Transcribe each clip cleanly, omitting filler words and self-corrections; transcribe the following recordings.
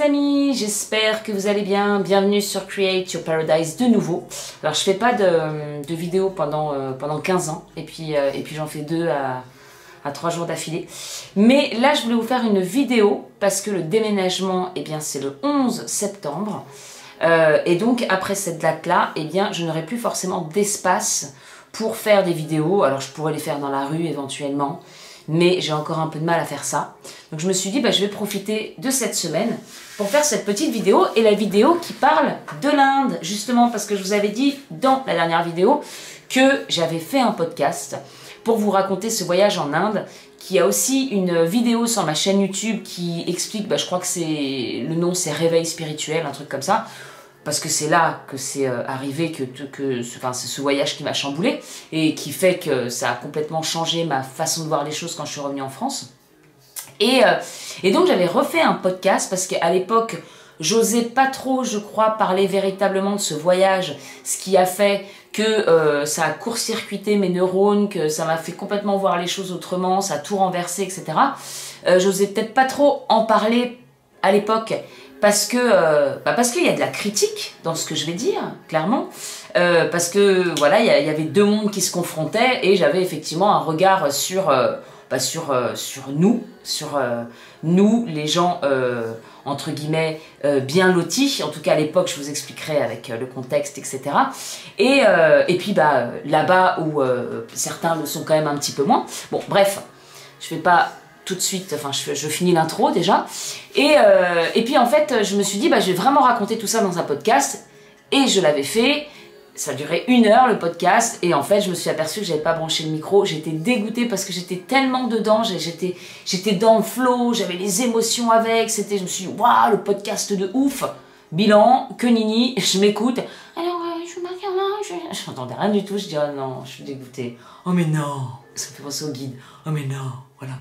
amis, j'espère que vous allez bien. Bienvenue sur Create Your Paradise de nouveau. Alors je fais pas de vidéos pendant 15 ans et puis j'en fais 2 à 3 jours d'affilée. Mais là je voulais vous faire une vidéo parce que le déménagement, eh bien c'est le 11 septembre. Et donc après cette date-là, eh bien je n'aurai plus forcément d'espace pour faire des vidéos. Alors je pourrais les faire dans la rue éventuellement, mais j'ai encore un peu de mal à faire ça. Donc je me suis dit, je vais profiter de cette semaine pour faire cette petite vidéo, et la vidéo qui parle de l'Inde, justement parce que je vous avais dit dans la dernière vidéo que j'avais fait un podcast pour vous raconter ce voyage en Inde, qui a aussi une vidéo sur ma chaîne YouTube qui explique, je crois que le nom c'est Réveil spirituel, un truc comme ça, parce que c'est là que c'est arrivé, c'est ce voyage qui m'a chamboulé et qui fait que ça a complètement changé ma façon de voir les choses quand je suis revenue en France. Et donc j'avais refait un podcast parce qu'à l'époque, j'osais pas trop, je crois, parler véritablement de ce voyage, ce qui a fait que ça a court-circuité mes neurones, que ça m'a fait complètement voir les choses autrement, ça a tout renversé, etc. J'osais peut-être pas trop en parler à l'époque, parce qu'il y a de la critique dans ce que je vais dire, clairement. Parce que voilà, il y avait deux mondes qui se confrontaient et j'avais effectivement un regard sur nous, les gens entre guillemets bien lotis. En tout cas à l'époque, je vous expliquerai avec le contexte, etc. Et puis là-bas où certains le sont quand même un petit peu moins. Bon, bref, je vais pas tout de suite, je finis l'intro déjà. Et puis en fait, je me suis dit, je vais vraiment raconter tout ça dans un podcast. Et je l'avais fait. Ça a duré 1 heure le podcast. Et en fait, je me suis aperçue que j'avais pas branché le micro. J'étais dégoûtée parce que j'étais tellement dedans. J'étais dans le flow. J'avais les émotions avec. Je me suis dit, waouh, le podcast de ouf. Bilan, que nini, je m'écoute. Alors, je n'entendais rien du tout. Je dis, oh non, je suis dégoûtée. Oh mais non. Ça me fait penser au guide. Oh mais non, voilà.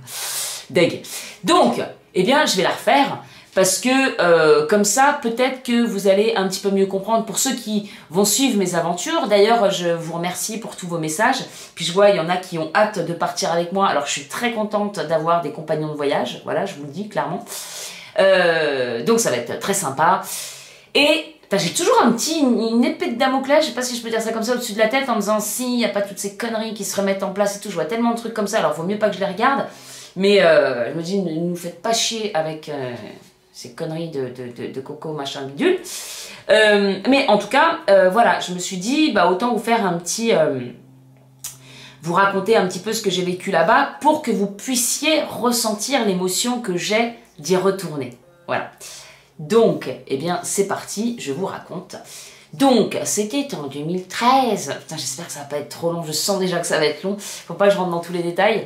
Deg. Donc, eh bien, je vais la refaire parce que comme ça, peut-être que vous allez un petit peu mieux comprendre pour ceux qui vont suivre mes aventures. D'ailleurs, je vous remercie pour tous vos messages. Puis je vois, il y en a qui ont hâte de partir avec moi. Alors, je suis très contente d'avoir des compagnons de voyage. Voilà, je vous le dis clairement. Donc, ça va être très sympa. Et j'ai toujours une épée de Damoclès, je sais pas si je peux dire ça comme ça, au-dessus de la tête, en me disant si, il n'y a pas toutes ces conneries qui se remettent en place et tout. Je vois tellement de trucs comme ça, alors vaut mieux pas que je les regarde. Mais je me dis, ne nous faites pas chier avec ces conneries de coco, machin, bidule. Mais en tout cas, voilà, je me suis dit, autant vous faire un petit... vous raconter un petit peu ce que j'ai vécu là-bas pour que vous puissiez ressentir l'émotion que j'ai d'y retourner. Voilà. Donc, eh bien, c'est parti, je vous raconte. Donc, c'était en 2013. Putain, j'espère que ça va pas être trop long. Je sens déjà que ça va être long. Faut pas que je rentre dans tous les détails.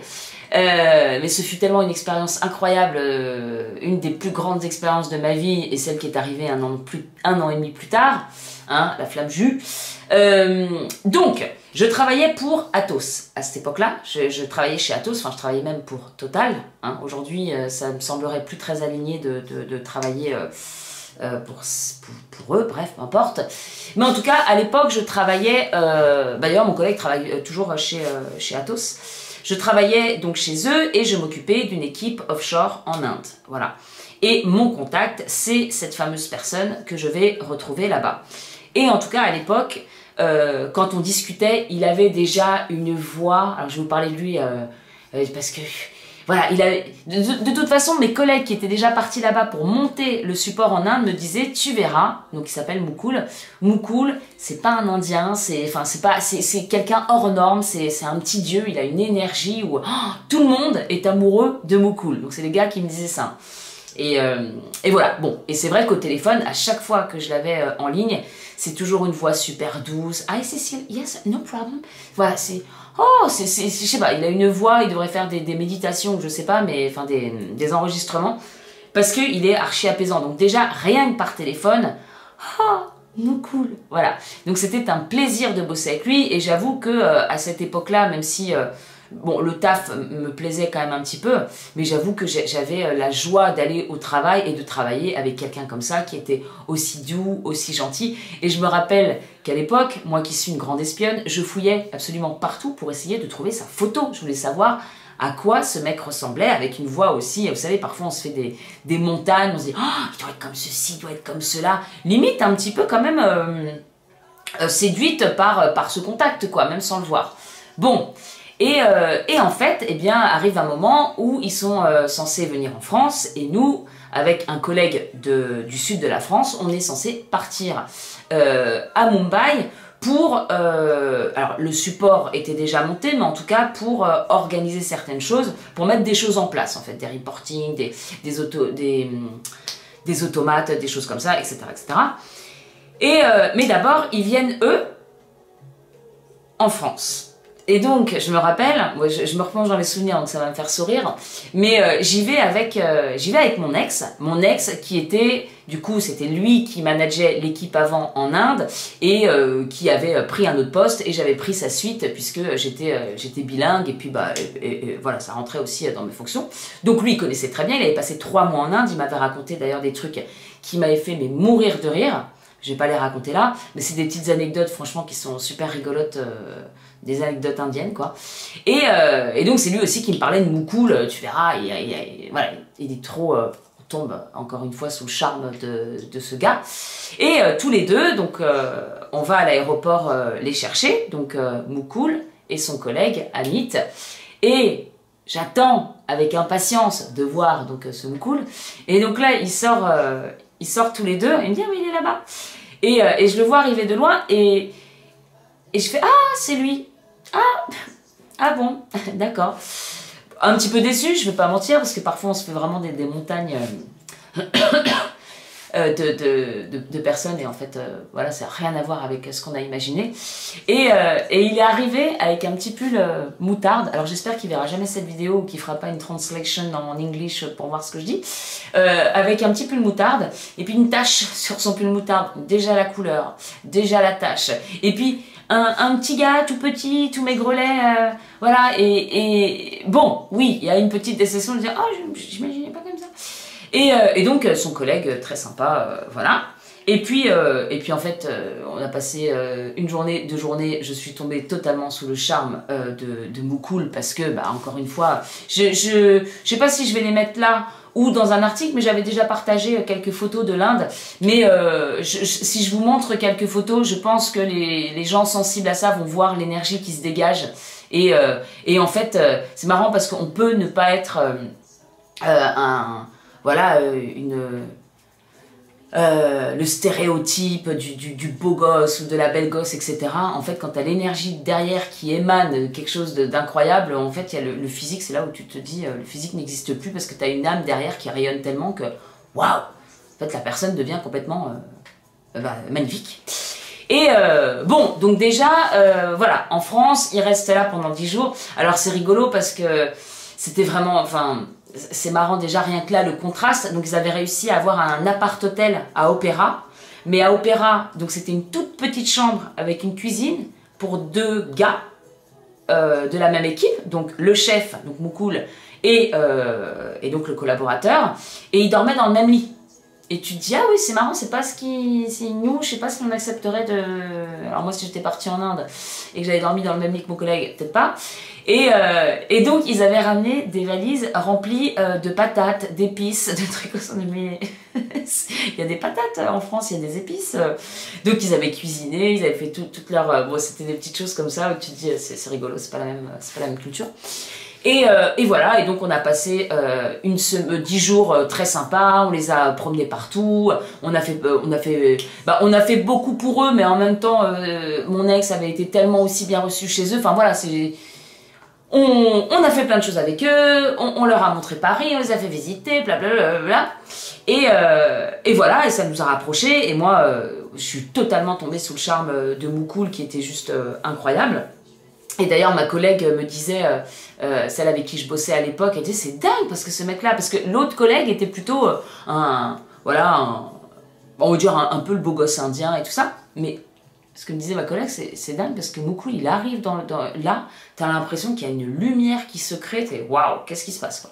Mais ce fut tellement une expérience incroyable. Une des plus grandes expériences de ma vie et celle qui est arrivée un an et demi plus tard. Hein, la flamme jus. Donc, je travaillais pour Atos à cette époque-là. Je travaillais chez Atos, je travaillais même pour Total. Hein. Aujourd'hui, ça me semblerait plus très aligné de travailler pour eux, bref, peu importe. Mais en tout cas, à l'époque, je travaillais... D'ailleurs, mon collègue travaille toujours chez Atos. Je travaillais donc chez eux et je m'occupais d'une équipe offshore en Inde. Voilà. Et mon contact, c'est cette fameuse personne que je vais retrouver là-bas. Et en tout cas, à l'époque... quand on discutait, il avait déjà une voix. Alors je vais vous parler de lui parce que voilà, il avait, de toute façon, mes collègues qui étaient déjà partis là-bas pour monter le support en Inde me disaient, tu verras. Donc il s'appelle Mukul. Mukul, c'est pas un Indien, c'est quelqu'un hors norme, c'est un petit dieu. Il a une énergie où tout le monde est amoureux de Mukul. Donc c'est les gars qui me disaient ça. Et voilà, bon, et c'est vrai qu'au téléphone, à chaque fois que je l'avais en ligne, c'est toujours une voix super douce. Hi Cécile, yes, no problem. Voilà, je sais pas, il a une voix, il devrait faire des méditations, je sais pas, mais des enregistrements, parce qu'il est archi apaisant. Donc déjà, rien que par téléphone, cool. Voilà, donc c'était un plaisir de bosser avec lui, et j'avoue que à cette époque-là, même si... bon, le taf me plaisait quand même un petit peu, mais j'avoue que j'avais la joie d'aller au travail et de travailler avec quelqu'un comme ça, qui était aussi doux, aussi gentil. Et je me rappelle qu'à l'époque, moi qui suis une grande espionne, je fouillais absolument partout pour essayer de trouver sa photo. Je voulais savoir à quoi ce mec ressemblait, avec une voix aussi, vous savez, parfois on se fait des montagnes, on se dit « Oh, il doit être comme ceci, il doit être comme cela », limite un petit peu quand même séduite par ce contact, quoi, même sans le voir. Bon, et en fait, eh bien, arrive un moment où ils sont censés venir en France, et nous, avec un collègue du sud de la France, on est censé partir à Mumbai pour, alors le support était déjà monté, mais en tout cas pour organiser certaines choses, pour mettre des choses en place, en fait, des reporting, des automates, des choses comme ça, etc. etc. Mais d'abord, ils viennent, eux, en France. Et donc, je me rappelle, moi, je me replonge dans les souvenirs, donc ça va me faire sourire, mais j'y vais avec mon ex qui était, du coup, c'était lui qui manageait l'équipe avant en Inde, et qui avait pris un autre poste, et j'avais pris sa suite, puisque j'étais bilingue, et puis voilà, ça rentrait aussi dans mes fonctions. Donc lui, il connaissait très bien, il avait passé 3 mois en Inde, il m'avait raconté d'ailleurs des trucs qui m'avaient fait mourir de rire. Je vais pas les raconter là, mais c'est des petites anecdotes franchement qui sont super rigolotes, des anecdotes indiennes quoi. Et donc c'est lui aussi qui me parlait de Mukul, tu verras, voilà, il est trop, on tombe encore une fois sous le charme de ce gars. Et tous les deux, donc on va à l'aéroport les chercher, donc Mukul et son collègue Amit, et j'attends avec impatience de voir donc ce Mukul, et donc là ils sortent tous les deux, il me dit ah, mais il est là-bas. Et je le vois arriver de loin et je fais ah c'est lui. Ah bon, d'accord. Un petit peu déçu, je vais pas mentir, parce que parfois on se fait vraiment des montagnes de personnes, et en fait voilà, ça n'a rien à voir avec ce qu'on a imaginé. Et il est arrivé avec un petit pull moutarde. Alors j'espère qu'il verra jamais cette vidéo ou qu'il fera pas une translation en English pour voir ce que je dis. Avec un petit pull moutarde et puis une tache sur son pull moutarde, déjà la couleur, déjà la tache, et puis un petit gars tout petit, tout maigrelet, voilà, et bon, oui, il y a une petite déception de dire oh, j'imaginais pas comme ça. Et donc son collègue très sympa, voilà. Et puis en fait, on a passé une journée, 2 journées, je suis tombée totalement sous le charme de Mukul, parce que, bah, encore une fois, je sais pas si je vais les mettre là ou dans un article, mais j'avais déjà partagé quelques photos de l'Inde. Mais si je vous montre quelques photos, je pense que les gens sensibles à ça vont voir l'énergie qui se dégage. Et en fait, c'est marrant parce qu'on peut ne pas être voilà, le stéréotype du beau gosse ou de la belle gosse, etc. En fait, quand tu as l'énergie derrière qui émane quelque chose d'incroyable, en fait, il y a le physique, c'est là où tu te dis le physique n'existe plus, parce que tu as une âme derrière qui rayonne tellement que, waouh, en fait, la personne devient complètement magnifique. Et bon, donc déjà, voilà, en France, il reste là pendant 10 jours. Alors c'est rigolo parce que c'était vraiment, enfin, c'est marrant déjà, rien que là, le contraste. Donc ils avaient réussi à avoir un appart-hôtel à Opéra. Mais à Opéra, donc c'était une toute petite chambre avec une cuisine pour 2 gars de la même équipe. Donc le chef, donc Mukul, et donc le collaborateur. Et ils dormaient dans le même lit. Et tu te dis, ah oui, c'est marrant, c'est pas ce qui... C'est nous, je sais pas si on accepterait de... Alors moi, si j'étais partie en Inde et que j'avais dormi dans le même lit que mon collègue, peut-être pas. Et donc, ils avaient ramené des valises remplies de patates, d'épices, de trucs comme ça. Mais il y a des patates en France, il y a des épices. Donc, ils avaient cuisiné, ils avaient fait toute leur... bon, c'était des petites choses comme ça où tu te dis, c'est rigolo, c'est pas la même culture. Et voilà, et donc on a passé 10 jours très sympas, on les a promenés partout, on a fait beaucoup pour eux, mais en même temps, mon ex avait été tellement aussi bien reçu chez eux, enfin voilà, on a fait plein de choses avec eux, on leur a montré Paris, on les a fait visiter, blablabla, et voilà, et ça nous a rapprochés, et moi, je suis totalement tombée sous le charme de Mukul, qui était juste incroyable. Et d'ailleurs, ma collègue me disait, celle avec qui je bossais à l'époque, elle disait, c'est dingue, parce que ce mec-là, parce que l'autre collègue était plutôt on va dire un peu le beau gosse indien et tout ça, mais ce que me disait ma collègue, c'est dingue, parce que Mukul, il arrive là, t'as l'impression qu'il y a une lumière qui se crée, t'es waouh, qu'est-ce qui se passe, quoi.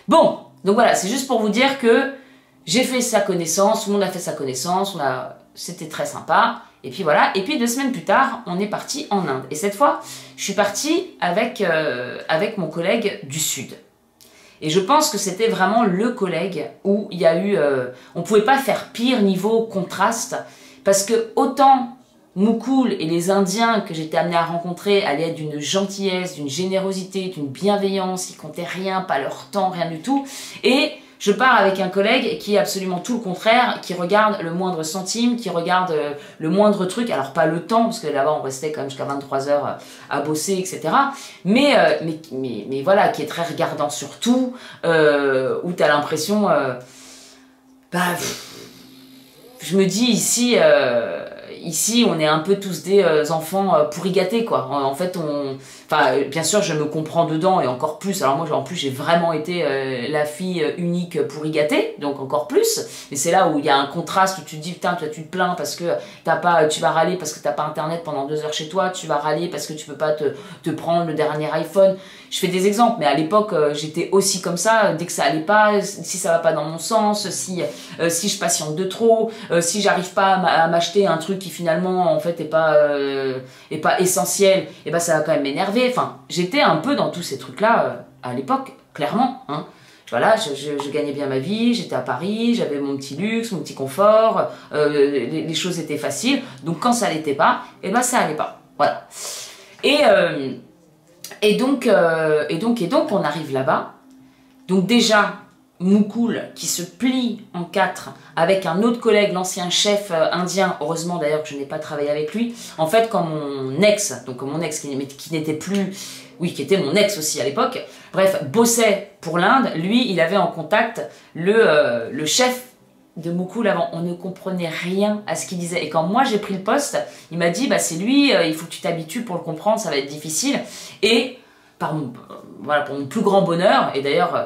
Bon, donc voilà, c'est juste pour vous dire que j'ai fait sa connaissance, tout le monde a fait sa connaissance, c'était très sympa. Et puis voilà, et puis 2 semaines plus tard, on est parti en Inde. Et cette fois, je suis partie avec mon collègue du Sud. Et je pense que c'était vraiment le collègue où il y a eu... on pouvait pas faire pire niveau contraste, parce que autant Mukul et les Indiens que j'étais amenée à rencontrer allaient être d'une gentillesse, d'une générosité, d'une bienveillance, ils comptaient rien, pas leur temps, rien du tout. Et je pars avec un collègue qui est absolument tout le contraire, qui regarde le moindre centime, qui regarde le moindre truc, alors pas le temps, parce que là-bas on restait quand même jusqu'à 23 heures à bosser, etc. Mais voilà, qui est très regardant sur tout, où tu as l'impression... je me dis ici... Ici, on est un peu tous des enfants pourri gâtés, quoi. En fait, enfin, bien sûr, je me comprends dedans et encore plus. Alors moi, en plus, j'ai vraiment été la fille unique pourri gâtée, donc encore plus. Et c'est là où il y a un contraste où tu te dis, putain, toi, tu te plains parce que tu vas râler parce que t'as pas internet pendant 2 heures chez toi, tu vas râler parce que tu peux pas te prendre le dernier iPhone. Je fais des exemples, mais à l'époque, j'étais aussi comme ça. Dès que ça allait pas, si ça va pas dans mon sens, si je patiente de trop, si j'arrive pas à m'acheter un truc qui finalement en fait est pas essentiel, et ben ça va quand même m'énerver. Enfin, j'étais un peu dans tous ces trucs là à l'époque, clairement, hein. Voilà, je gagnais bien ma vie, j'étais à Paris, j'avais mon petit luxe, mon petit confort, les choses étaient faciles, donc quand ça l'était pas, et ben ça allait pas, voilà. Et donc on arrive là-bas. Donc déjà, Mukul qui se plie en 4 avec un autre collègue, l'ancien chef indien, heureusement d'ailleurs que je n'ai pas travaillé avec lui. En fait, quand mon ex qui n'était plus, oui, qui était mon ex aussi à l'époque, bref, bossait pour l'Inde, lui, il avait en contact le chef de Mukul avant. On ne comprenait rien à ce qu'il disait. Et quand moi j'ai pris le poste, il m'a dit, bah c'est lui, il faut que tu t'habitues pour le comprendre, ça va être difficile. Et voilà, pour mon plus grand bonheur, et d'ailleurs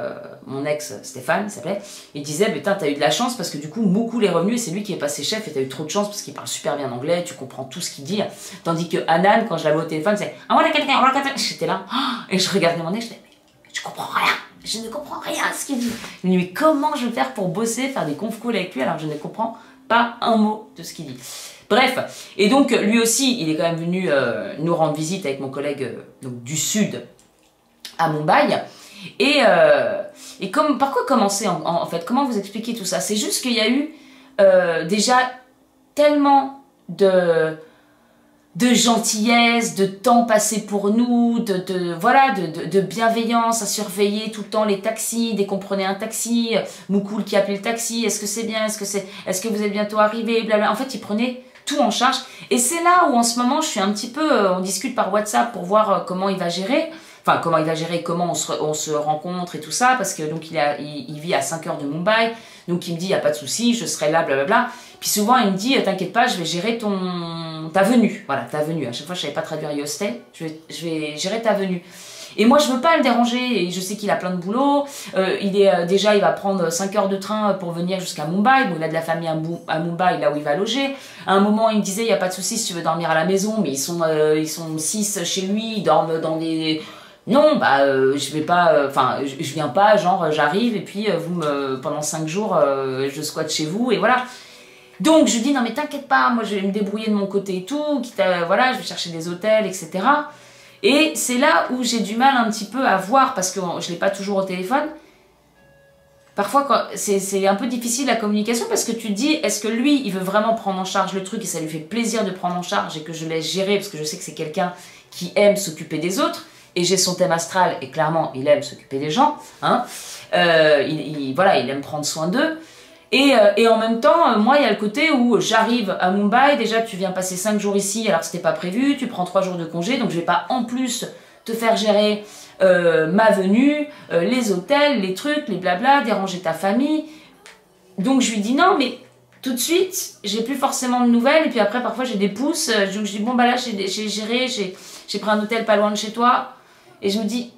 mon ex Stéphane s'appelait, il disait, putain, t'as eu de la chance parce que du coup Mukul est revenu et c'est lui qui est passé chef et t'as eu trop de chance parce qu'il parle super bien anglais, tu comprends tout ce qu'il dit. Tandis que Anand, quand je l'avais au téléphone, c'est j'étais là, et je regardais mon ex, je disais, je comprends rien. Je ne comprends rien à ce qu'il dit. Mais comment je vais faire pour bosser, faire des conf calls avec lui alors que je ne comprends pas un mot de ce qu'il dit. Bref, et donc lui aussi, il est quand même venu nous rendre visite avec mon collègue donc, du Sud à Mumbai. Et par quoi commencer en fait? Comment vous expliquer tout ça? C'est juste qu'il y a eu déjà tellement de gentillesse, de temps passé pour nous, de bienveillance à surveiller tout le temps les taxis, dès qu'on prenait un taxi, Mukul qui appelait le taxi, est-ce que c'est bien, est-ce que vous êtes bientôt arrivé, blablabla. En fait, il prenait tout en charge. Et c'est là où en ce moment, je suis un petit peu, on discute par WhatsApp pour voir comment il va gérer. Enfin, comment il va gérer, comment on se rencontre et tout ça, parce que donc il vit à 5 heures de Mumbai, donc il me dit, il n'y a pas de souci, je serai là, blablabla. Puis souvent, il me dit, t'inquiète pas, je vais gérer ta venue. Voilà, ta venue. À chaque fois, je ne savais pas traduire hostel, je vais gérer ta venue. Et moi, je veux pas le déranger, et je sais qu'il a plein de boulot. Il va prendre 5 heures de train pour venir jusqu'à Mumbai. Bon, il a de la famille à Mumbai, là où il va loger. À un moment, il me disait, il n'y a pas de souci si tu veux dormir à la maison, mais ils sont 6 chez lui, ils dorment dans des... Non, je vais pas, je viens pas, genre j'arrive et puis pendant 5 jours, je squatte chez vous et voilà. Donc je lui dis non mais t'inquiète pas, moi je vais me débrouiller de mon côté et tout, voilà, je vais chercher des hôtels, etc. Et c'est là où j'ai du mal un petit peu à voir parce que je l'ai pas toujours au téléphone. Parfois c'est un peu difficile la communication parce que tu te dis est-ce que lui il veut vraiment prendre en charge le truc et ça lui fait plaisir de prendre en charge et que je laisse gérer parce que je sais que c'est quelqu'un qui aime s'occuper des autres. Et j'ai son thème astral, et clairement, il aime s'occuper des gens. Hein. Il aime prendre soin d'eux. Et en même temps, moi, il y a le côté où j'arrive à Mumbai, déjà, tu viens passer 5 jours ici, alors que c'était pas prévu, tu prends 3 jours de congé, donc je vais pas en plus te faire gérer ma venue, les hôtels, les trucs, les blabla, déranger ta famille. Donc je lui dis non, mais tout de suite, j'ai plus forcément de nouvelles, et puis après, parfois, j'ai des pouces, donc je dis bon, bah là, j'ai géré, j'ai pris un hôtel pas loin de chez toi. Et je me dis,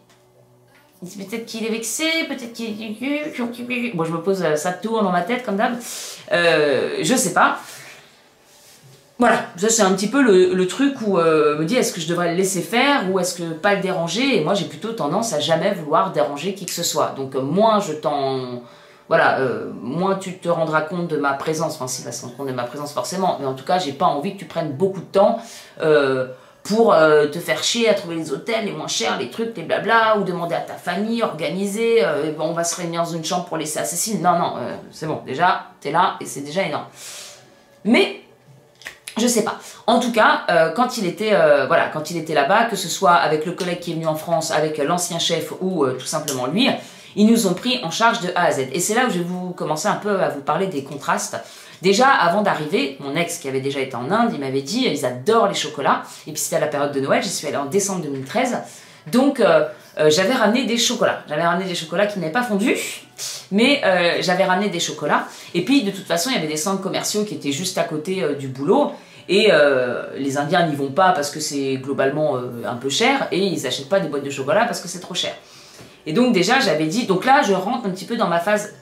peut-être qu'il est vexé, peut-être qu'il est... Bon, je me pose, ça tourne dans ma tête comme d'hab. Je sais pas. Voilà, ça c'est un petit peu le truc où me dit est-ce que je devrais le laisser faire ou est-ce que pas le déranger. Et moi j'ai plutôt tendance à jamais vouloir déranger qui que ce soit. Donc moins je t'en voilà, moins tu te rendras compte de ma présence, enfin si, va se rendre compte de ma présence forcément, mais en tout cas, j'ai pas envie que tu prennes beaucoup de temps pour te faire chier à trouver les hôtels les moins chers, les trucs, les blabla, ou demander à ta famille, organiser, on va se réunir dans une chambre pour laisser assassiner. Non, non, c'est bon, déjà, t'es là et c'est déjà énorme. Mais, je sais pas. En tout cas, quand il était voilà, quand il était là-bas, que ce soit avec le collègue qui est venu en France, avec l'ancien chef ou tout simplement lui, ils nous ont pris en charge de A à Z. Et c'est là où je vais vous commencer un peu à vous parler des contrastes. Déjà, avant d'arriver, mon ex qui avait déjà été en Inde, il m'avait dit ils adorent les chocolats. Et puis c'était à la période de Noël, j'y suis allée en décembre 2013. Donc j'avais ramené des chocolats. J'avais ramené des chocolats qui n'avaient pas fondu, mais j'avais ramené des chocolats. Et puis de toute façon, il y avait des centres commerciaux qui étaient juste à côté du boulot. Et les Indiens n'y vont pas parce que c'est globalement un peu cher. Et ils n'achètent pas des boîtes de chocolat parce que c'est trop cher. Et donc déjà, j'avais dit... Donc là, je rentre un petit peu dans ma phase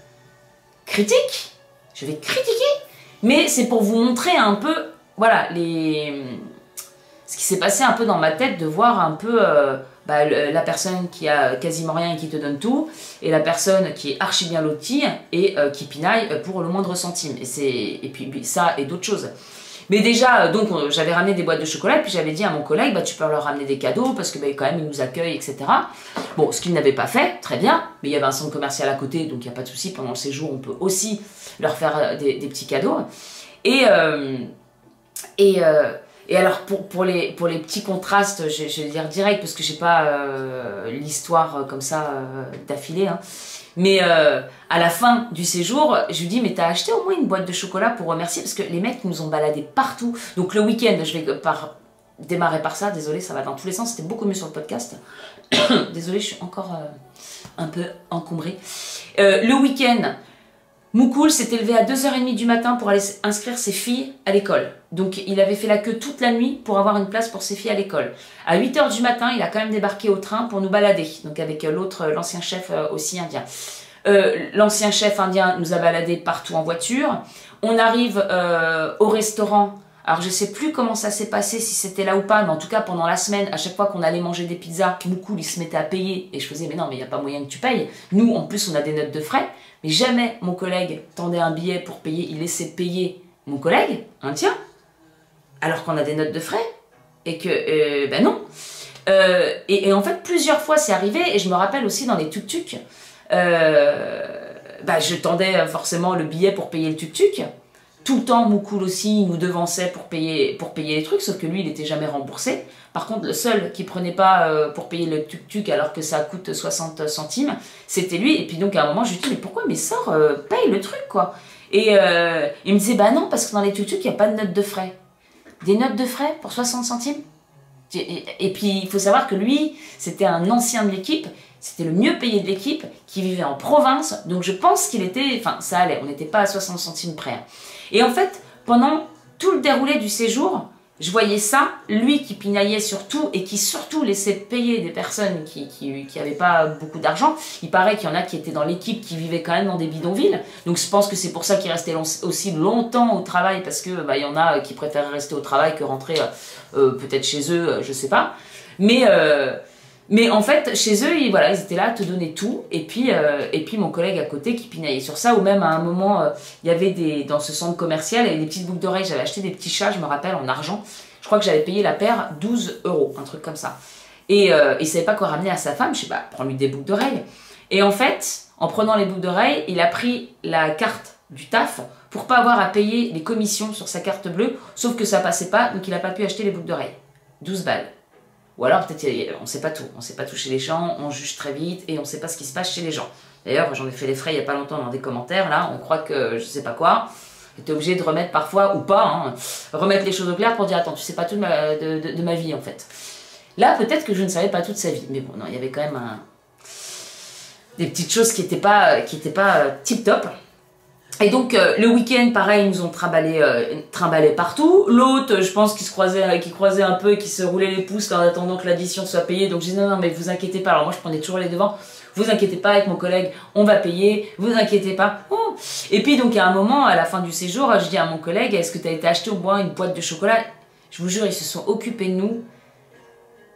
critique. Je vais critiquer. Mais c'est pour vous montrer un peu, voilà, ce qui s'est passé un peu dans ma tête, de voir un peu la personne qui a quasiment rien et qui te donne tout, et la personne qui est archi bien lotie et qui pinaille pour le moindre centime. Et puis ça et d'autres choses. Mais déjà, donc j'avais ramené des boîtes de chocolat, puis j'avais dit à mon collègue, bah, tu peux leur ramener des cadeaux, parce que quand même ils nous accueillent, etc. Bon, ce qu'ils n'avaient pas fait, très bien, mais il y avait un centre commercial à côté, donc il n'y a pas de souci, pendant le séjour, on peut aussi leur faire des petits cadeaux. Et alors, pour les petits contrastes, je vais dire direct, parce que j'ai pas l'histoire comme ça d'affilée, hein. Mais à la fin du séjour, je lui dis, mais t'as acheté au moins une boîte de chocolat pour remercier, parce que les mecs nous ont baladés partout. Donc le week-end, je vais démarrer par ça, désolé, ça va dans tous les sens, c'était beaucoup mieux sur le podcast. Désolé, je suis encore un peu encombrée. Le week-end, Moukoul s'était levé à 2h30 du matin pour aller inscrire ses filles à l'école. Donc il avait fait la queue toute la nuit pour avoir une place pour ses filles à l'école. À 8h du matin, il a quand même débarqué au train pour nous balader. Donc avec l'ancien chef aussi indien. L'ancien chef indien nous a baladés partout en voiture. On arrive au restaurant. Alors je sais plus comment ça s'est passé, si c'était là ou pas, mais en tout cas pendant la semaine, à chaque fois qu'on allait manger des pizzas, Moukoul il se mettait à payer. Et je faisais, mais non, mais il n'y a pas moyen que tu payes. Nous, en plus, on a des notes de frais. Mais jamais mon collègue tendait un billet pour payer, il laissait payer mon collègue, un tien, alors qu'on a des notes de frais, et que, ben non. Et en fait, plusieurs fois c'est arrivé, et je me rappelle aussi dans les tuk-tuk, je tendais forcément le billet pour payer le tuk-tuk. Tout le temps, Moukoul aussi, il nous devançait pour payer les trucs, sauf que lui, il n'était jamais remboursé. Par contre, le seul qui prenait pas pour payer le tuk-tuk alors que ça coûte 60 centimes, c'était lui. Et puis donc, à un moment, je lui dis, mais pourquoi mes sœurs payent le truc, quoi? Et il me disait, bah non, parce que dans les tuk-tuk, il n'y a pas de notes de frais. Des notes de frais pour 60 centimes? Et puis, il faut savoir que lui, c'était un ancien de l'équipe, c'était le mieux payé de l'équipe, qui vivait en province. Donc, je pense qu'il était... Enfin, ça allait, on n'était pas à 60 centimes près. Et en fait, pendant tout le déroulé du séjour, je voyais ça, lui qui pinaillait sur tout et qui surtout laissait payer des personnes qui n'avaient pas beaucoup d'argent. Il paraît qu'il y en a qui étaient dans l'équipe qui vivaient quand même dans des bidonvilles. Donc je pense que c'est pour ça qu'ils restaient aussi longtemps au travail, parce que il y en a qui préfèrent rester au travail que rentrer peut-être chez eux, je sais pas. Mais en fait, chez eux, ils étaient là à te donner tout. Et puis mon collègue à côté qui pinaillait sur ça. Ou même à un moment, il y avait dans ce centre commercial, il y avait des petites boucles d'oreilles. J'avais acheté des petits chats, je me rappelle, en argent. Je crois que j'avais payé la paire 12 €, un truc comme ça. Et il savait pas quoi ramener à sa femme. Je sais pas, prends-lui des boucles d'oreilles. Et en fait, en prenant les boucles d'oreilles, il a pris la carte du taf pour pas avoir à payer les commissions sur sa carte bleue. Sauf que ça passait pas, donc il a pas pu acheter les boucles d'oreilles. 12 balles. Ou alors peut-être, on ne sait pas tout. On ne sait pas tout chez les gens, on juge très vite et on ne sait pas ce qui se passe chez les gens. D'ailleurs, j'en ai fait les frais il n'y a pas longtemps dans des commentaires, là, on croit que je sais pas quoi. J'étais obligé de remettre parfois, ou pas, hein, remettre les choses au clair pour dire, attends, tu sais pas tout de ma vie en fait. Là, peut-être que je ne savais pas toute sa vie. Mais bon, non, il y avait quand même des petites choses qui n'étaient pas tip-top. Et donc, le week-end, pareil, ils nous ont trimballé partout. L'autre, je pense qu'il croisait un peu et qui se roulait les pouces en attendant que l'addition soit payée. Donc, je disais, non, mais vous inquiétez pas. Alors, moi, je prenais toujours les devants. Vous inquiétez pas, avec mon collègue, on va payer. Vous inquiétez pas. Oh. Et puis, donc, à un moment, à la fin du séjour, je dis à mon collègue, est-ce que tu as été acheter au moins une boîte de chocolat? Je vous jure, ils se sont occupés de nous.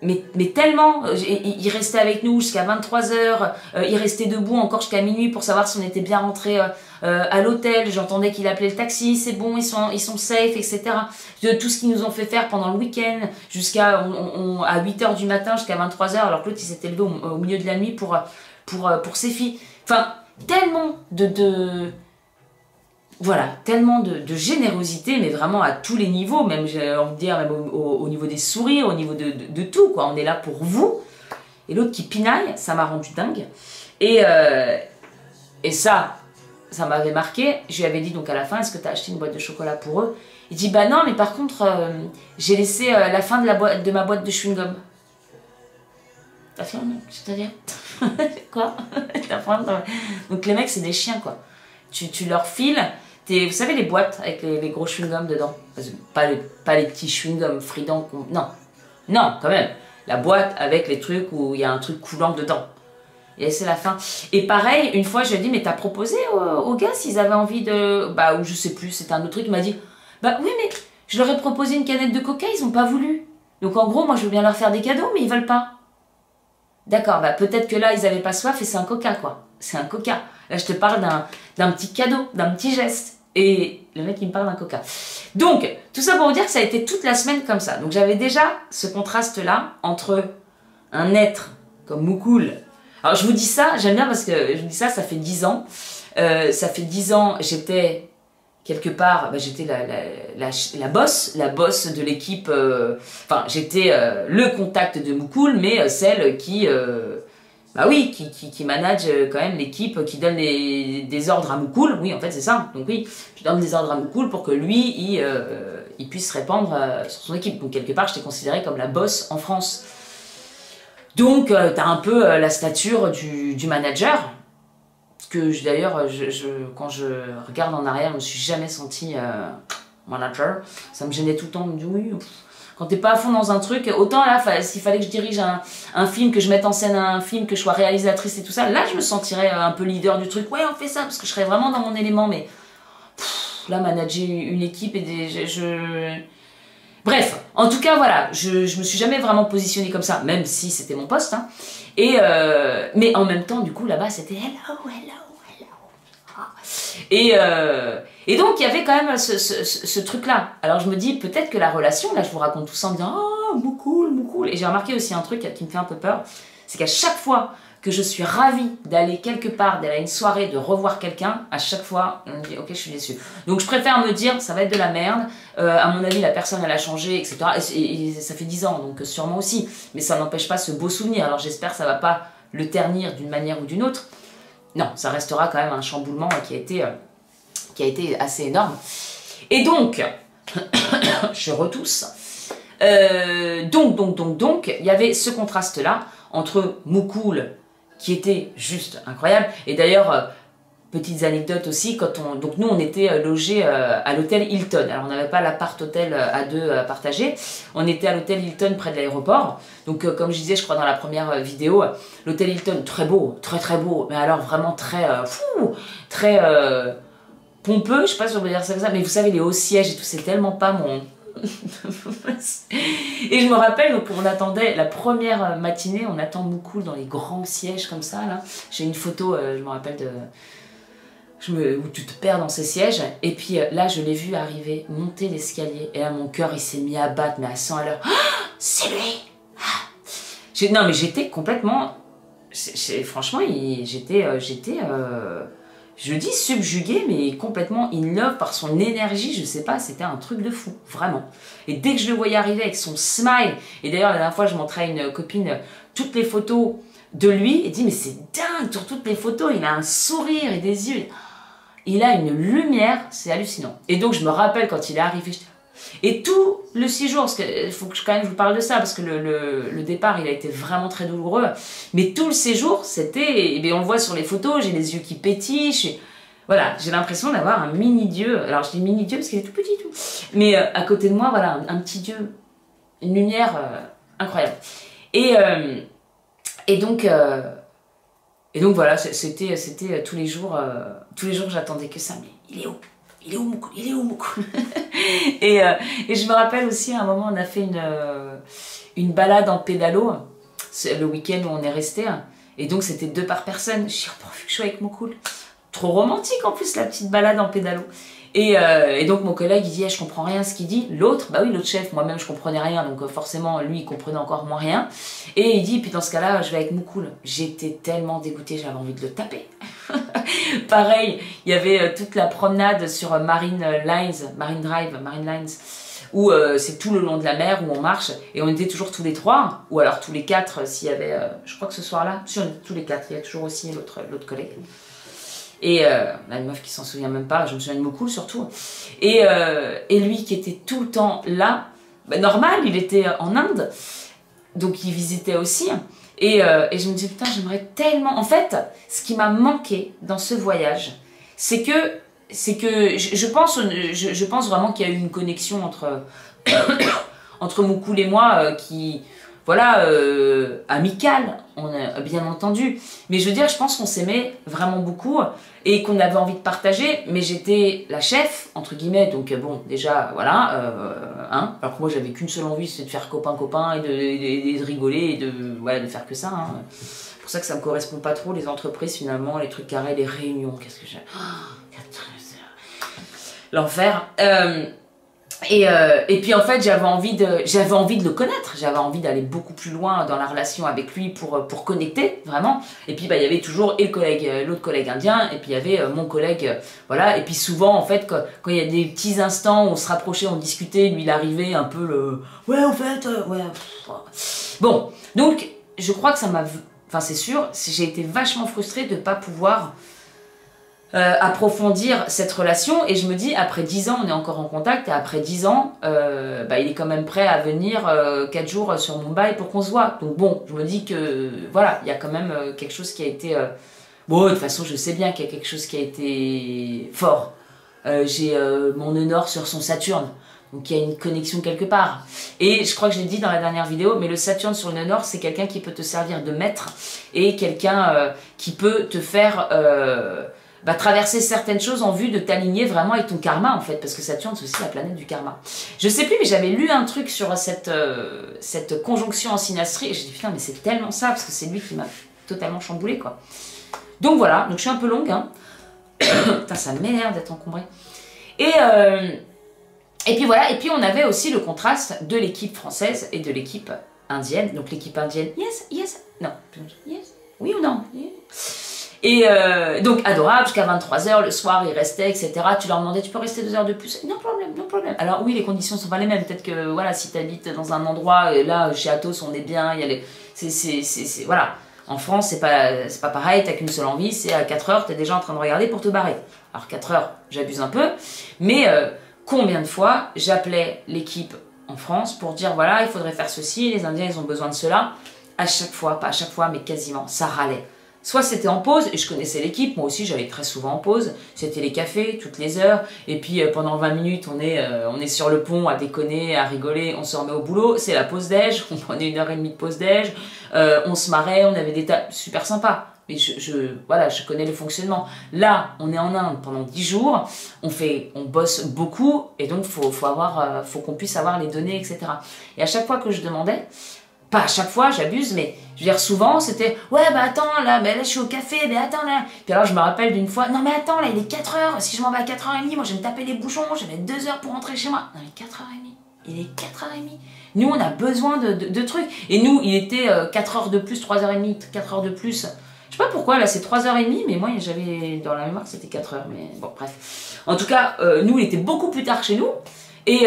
mais tellement, il restait avec nous jusqu'à 23h, il restait debout encore jusqu'à minuit pour savoir si on était bien rentré à l'hôtel. J'entendais qu'il appelait le taxi, c'est bon, ils sont safe, etc. De tout ce qu'ils nous ont fait faire pendant le week-end, jusqu'à à 8h du matin jusqu'à 23h, alors que l'autre il s'était levé au milieu de la nuit pour ses filles. Enfin, tellement voilà, tellement de générosité, mais vraiment à tous les niveaux, même j'ai envie de dire, même au niveau des sourires, au niveau de tout, quoi. On est là pour vous. Et l'autre qui pinaille, ça m'a rendu dingue. Et ça m'avait marqué. Je lui avais dit donc à la fin, est-ce que tu as acheté une boîte de chocolat pour eux? Il dit, bah non, mais par contre, j'ai laissé la fin de ma boîte de chewing-gum. T'as fait, c'est-à-dire quoi? Donc les mecs, c'est des chiens, quoi. Tu leur files... Vous savez les boîtes avec les gros chewing-gums dedans, pas les petits chewing-gums fridents, non quand même, la boîte avec les trucs où il y a un truc coulant dedans. Et c'est la fin. Et pareil, une fois je lui ai dit, mais t'as proposé aux gars s'ils avaient envie de... Bah ou je sais plus, c'était un autre truc, il m'a dit, bah oui mais je leur ai proposé une canette de coca, ils ont pas voulu. Donc en gros, moi je veux bien leur faire des cadeaux, mais ils veulent pas. D'accord, bah peut-être que là ils avaient pas soif et c'est un coca quoi. C'est un coca. Là je te parle d'un petit cadeau, d'un petit geste. Et le mec il me parle d'un coca. Donc, tout ça pour vous dire que ça a été toute la semaine comme ça. Donc j'avais déjà ce contraste-là entre un être comme Moukoul. Alors je vous dis ça, j'aime bien parce que je vous dis ça, ça fait 10 ans. Ça fait 10 ans, j'étais quelque part, bah, j'étais la boss de l'équipe. Enfin, j'étais le contact de Moukoul, mais celle qui... bah oui, qui manage quand même l'équipe, qui donne des ordres à Moukoul. Oui, en fait, c'est ça. Donc oui, je donne des ordres à Moukoul pour que lui, il puisse se répandre sur son équipe. Donc quelque part, je t'ai considérée comme la boss en France. Donc, tu as un peu la stature du manager. Que d'ailleurs, quand je regarde en arrière, je me suis jamais sentie manager. Ça me gênait tout le temps. Je me dis oui... Quand t'es pas à fond dans un truc, autant là, s'il fallait que je dirige un film, que je mette en scène un film, que je sois réalisatrice et tout ça, là je me sentirais un peu leader du truc. Ouais, on fait ça, parce que je serais vraiment dans mon élément, mais là, manager une équipe et Bref, en tout cas, voilà, je me suis jamais vraiment positionnée comme ça, même si c'était mon poste. Hein. Mais en même temps, du coup, là-bas, c'était hello. Et donc, il y avait quand même ce truc-là. Alors, je me dis, peut-être que la relation, là, je vous raconte tout ça en me disant « Oh, Moukoul. » Et j'ai remarqué aussi un truc qui me fait un peu peur, c'est qu'à chaque fois que je suis ravie d'aller quelque part, d'aller à une soirée, de revoir quelqu'un, à chaque fois, on me dit « Ok, je suis déçue. » Donc, je préfère me dire « Ça va être de la merde. À mon avis, la personne, elle a changé, etc. » Et ça fait 10 ans, donc sûrement aussi. Mais ça n'empêche pas ce beau souvenir. Alors, j'espère que ça ne va pas le ternir d'une manière ou d'une autre. Non, ça restera quand même un chamboulement qui a été assez énorme. Et donc, je retousse. Donc, il y avait ce contraste-là entre Moukoul, qui était juste incroyable. Et d'ailleurs, petites anecdotes aussi, donc nous, on était logés à l'hôtel Hilton. Alors, on n'avait pas l'appart-hôtel à deux à partager. On était à l'hôtel Hilton près de l'aéroport. Donc, comme je disais, je crois, dans la première vidéo, l'hôtel Hilton, très beau, très beau. Mais alors, vraiment très pompeux. Je sais pas si on peut dire ça comme ça. Mais vous savez, les hauts sièges et tout, c'est tellement pas mon... Et je me rappelle, donc, on attendait la première matinée, on attend Moukoul dans les grands sièges comme ça. Là, j'ai une photo, je me rappelle où tu te perds dans ces sièges. Et puis là, je l'ai vu arriver, monter l'escalier. Et là, mon cœur, il s'est mis à battre, mais à 100 à l'heure. Ah, c'est lui. Non, mais j'étais complètement... Franchement, je dis subjuguée, mais complètement in love par son énergie, je sais pas, c'était un truc de fou, vraiment. Et dès que je le voyais arriver avec son smile, et d'ailleurs la dernière fois je montrais à une copine toutes les photos de lui, et dit mais c'est dingue, sur toutes les photos, il a un sourire et des yeux, il a une lumière, c'est hallucinant. Et donc je me rappelle quand il est arrivé, et tout le séjour, parce qu'il faut que quand même je vous parle de ça, parce que le départ, il a été vraiment très douloureux, mais tout le séjour, c'était, on le voit sur les photos, j'ai les yeux qui pétillent, voilà, j'ai l'impression d'avoir un mini-dieu, alors je dis mini-dieu parce qu'il est tout petit, tout, mais à côté de moi, voilà, un petit dieu, une lumière incroyable. Et donc voilà, c'était tous les jours j'attendais que ça, mais il est où? Il est où Moukoul? Et je me rappelle aussi à un moment on a fait une balade en pédalo, le week-end où on est resté. Et donc c'était 2 par personne. Je dis, oh, pourvu que je sois avec Moukoul. Trop romantique en plus la petite balade en pédalo. Et donc mon collègue il dit je comprends rien à ce qu'il dit. L'autre, bah oui l'autre chef, moi-même je comprenais rien, donc forcément lui il comprenait encore moins rien. Et il dit puis dans ce cas-là je vais avec Moukoul. J'étais tellement dégoûtée, j'avais envie de le taper. Pareil, il y avait toute la promenade sur Marine Lines, où c'est tout le long de la mer où on marche et on était toujours tous les 3 ou alors tous les 4 s'il y avait, je crois que ce soir-là, si on était tous les 4, il y a toujours aussi l'autre collègue. Et on a une meuf qui s'en souvient même pas, je me souviens de beaucoup surtout. Et lui qui était tout le temps là, bah, normal, il était en Inde, donc il visitait aussi. Et je me dis putain, j'aimerais tellement. En fait, ce qui m'a manqué dans ce voyage, c'est que je pense vraiment qu'il y a eu une connexion entre Moukoul et moi qui voilà, amicale, bien entendu. Mais je veux dire, je pense qu'on s'aimait vraiment beaucoup et qu'on avait envie de partager, mais j'étais la chef, entre guillemets, donc bon, déjà, voilà, hein. Alors que moi, j'avais qu'une seule envie, c'est de faire copain-copain et de rigoler et de faire que ça, hein. C'est pour ça que ça me correspond pas trop, les entreprises, finalement, les trucs carrés, les réunions, qu'est-ce que j'ai... L'enfer. Et puis en fait j'avais envie de le connaître, j'avais envie d'aller beaucoup plus loin dans la relation avec lui pour connecter vraiment. Et puis bah il y avait toujours l'autre collègue indien et puis il y avait mon collègue voilà. Et puis souvent en fait quand il y a des petits instants où on se rapprochait, on discutait, lui il arrivait un peu le ouais en fait ouais. Bon donc je crois que ça m'a, enfin c'est sûr, j'ai été vachement frustrée de pas pouvoir approfondir cette relation et je me dis après 10 ans on est encore en contact et après 10 ans bah, il est quand même prêt à venir 4 jours sur Mumbai pour qu'on se voit, donc bon je me dis que voilà il y a quand même quelque chose qui a été bon de toute façon je sais bien qu'il y a quelque chose qui a été fort, j'ai mon nœud nord sur son Saturne, donc il y a une connexion quelque part. Et je crois que je l'ai dit dans la dernière vidéo, mais le Saturne sur le nœud nord, c'est quelqu'un qui peut te servir de maître et quelqu'un qui peut te faire bah, traverser certaines choses en vue de t'aligner vraiment avec ton karma en fait, parce que Saturne c'est aussi la planète du karma. Je sais plus mais j'avais lu un truc sur cette conjonction en synastrie et j'ai dit putain mais c'est tellement ça, parce que c'est lui qui m'a totalement chamboulé quoi. Donc voilà, donc je suis un peu longue hein. Putain ça m'énerve d'être encombrée. Et puis voilà, et puis on avait aussi le contraste de l'équipe française et de l'équipe indienne. Donc l'équipe indienne, yes, non, yes, oui ou non, yes. Et donc adorable, jusqu'à 23h, le soir ils restaient, etc. Tu leur demandais, tu peux rester 2 heures de plus? Non problème, non problème. Alors oui, les conditions sont pas les mêmes. Peut-être que voilà, si tu habites dans un endroit, là chez Athos on est bien, il y a les... voilà. En France, c'est pas pareil, t'as qu'une seule envie, c'est à 4h, t'es déjà en train de regarder pour te barrer. Alors 4h, j'abuse un peu, mais combien de fois j'appelais l'équipe en France pour dire voilà, il faudrait faire ceci, les Indiens ils ont besoin de cela. À chaque fois, pas à chaque fois, mais quasiment, ça râlait. Soit c'était en pause, et je connaissais l'équipe, moi aussi j'allais très souvent en pause, c'était les cafés, toutes les heures, et puis pendant 20 minutes on est sur le pont à déconner, à rigoler, on se remet au boulot, c'est la pause déj, on prenait 1h30 de pause déj, on se marrait, on avait des tas super sympas. Mais voilà, je connais le fonctionnement. Là, on est en Inde pendant 10 jours, on bosse beaucoup, et donc faut qu'on puisse avoir les données, etc. Et à chaque fois que je demandais, pas à chaque fois, j'abuse, mais je veux dire souvent c'était ouais bah attends là, bah, là je suis au café, mais attends là. Puis alors je me rappelle d'une fois, non mais attends là il est 4h, si je m'en vais à 4h30, moi je vais me taper les bouchons, je vais mettre 2 heures pour rentrer chez moi. Non mais 4h30, il est 4h30. Nous on a besoin de trucs. Et nous il était 4 heures de plus, 3h30, 4 heures de plus. Je sais pas pourquoi là c'est 3h30, mais moi j'avais dans la mémoire que c'était 4 heures, mais bon bref. En tout cas, nous il était beaucoup plus tard chez nous. Et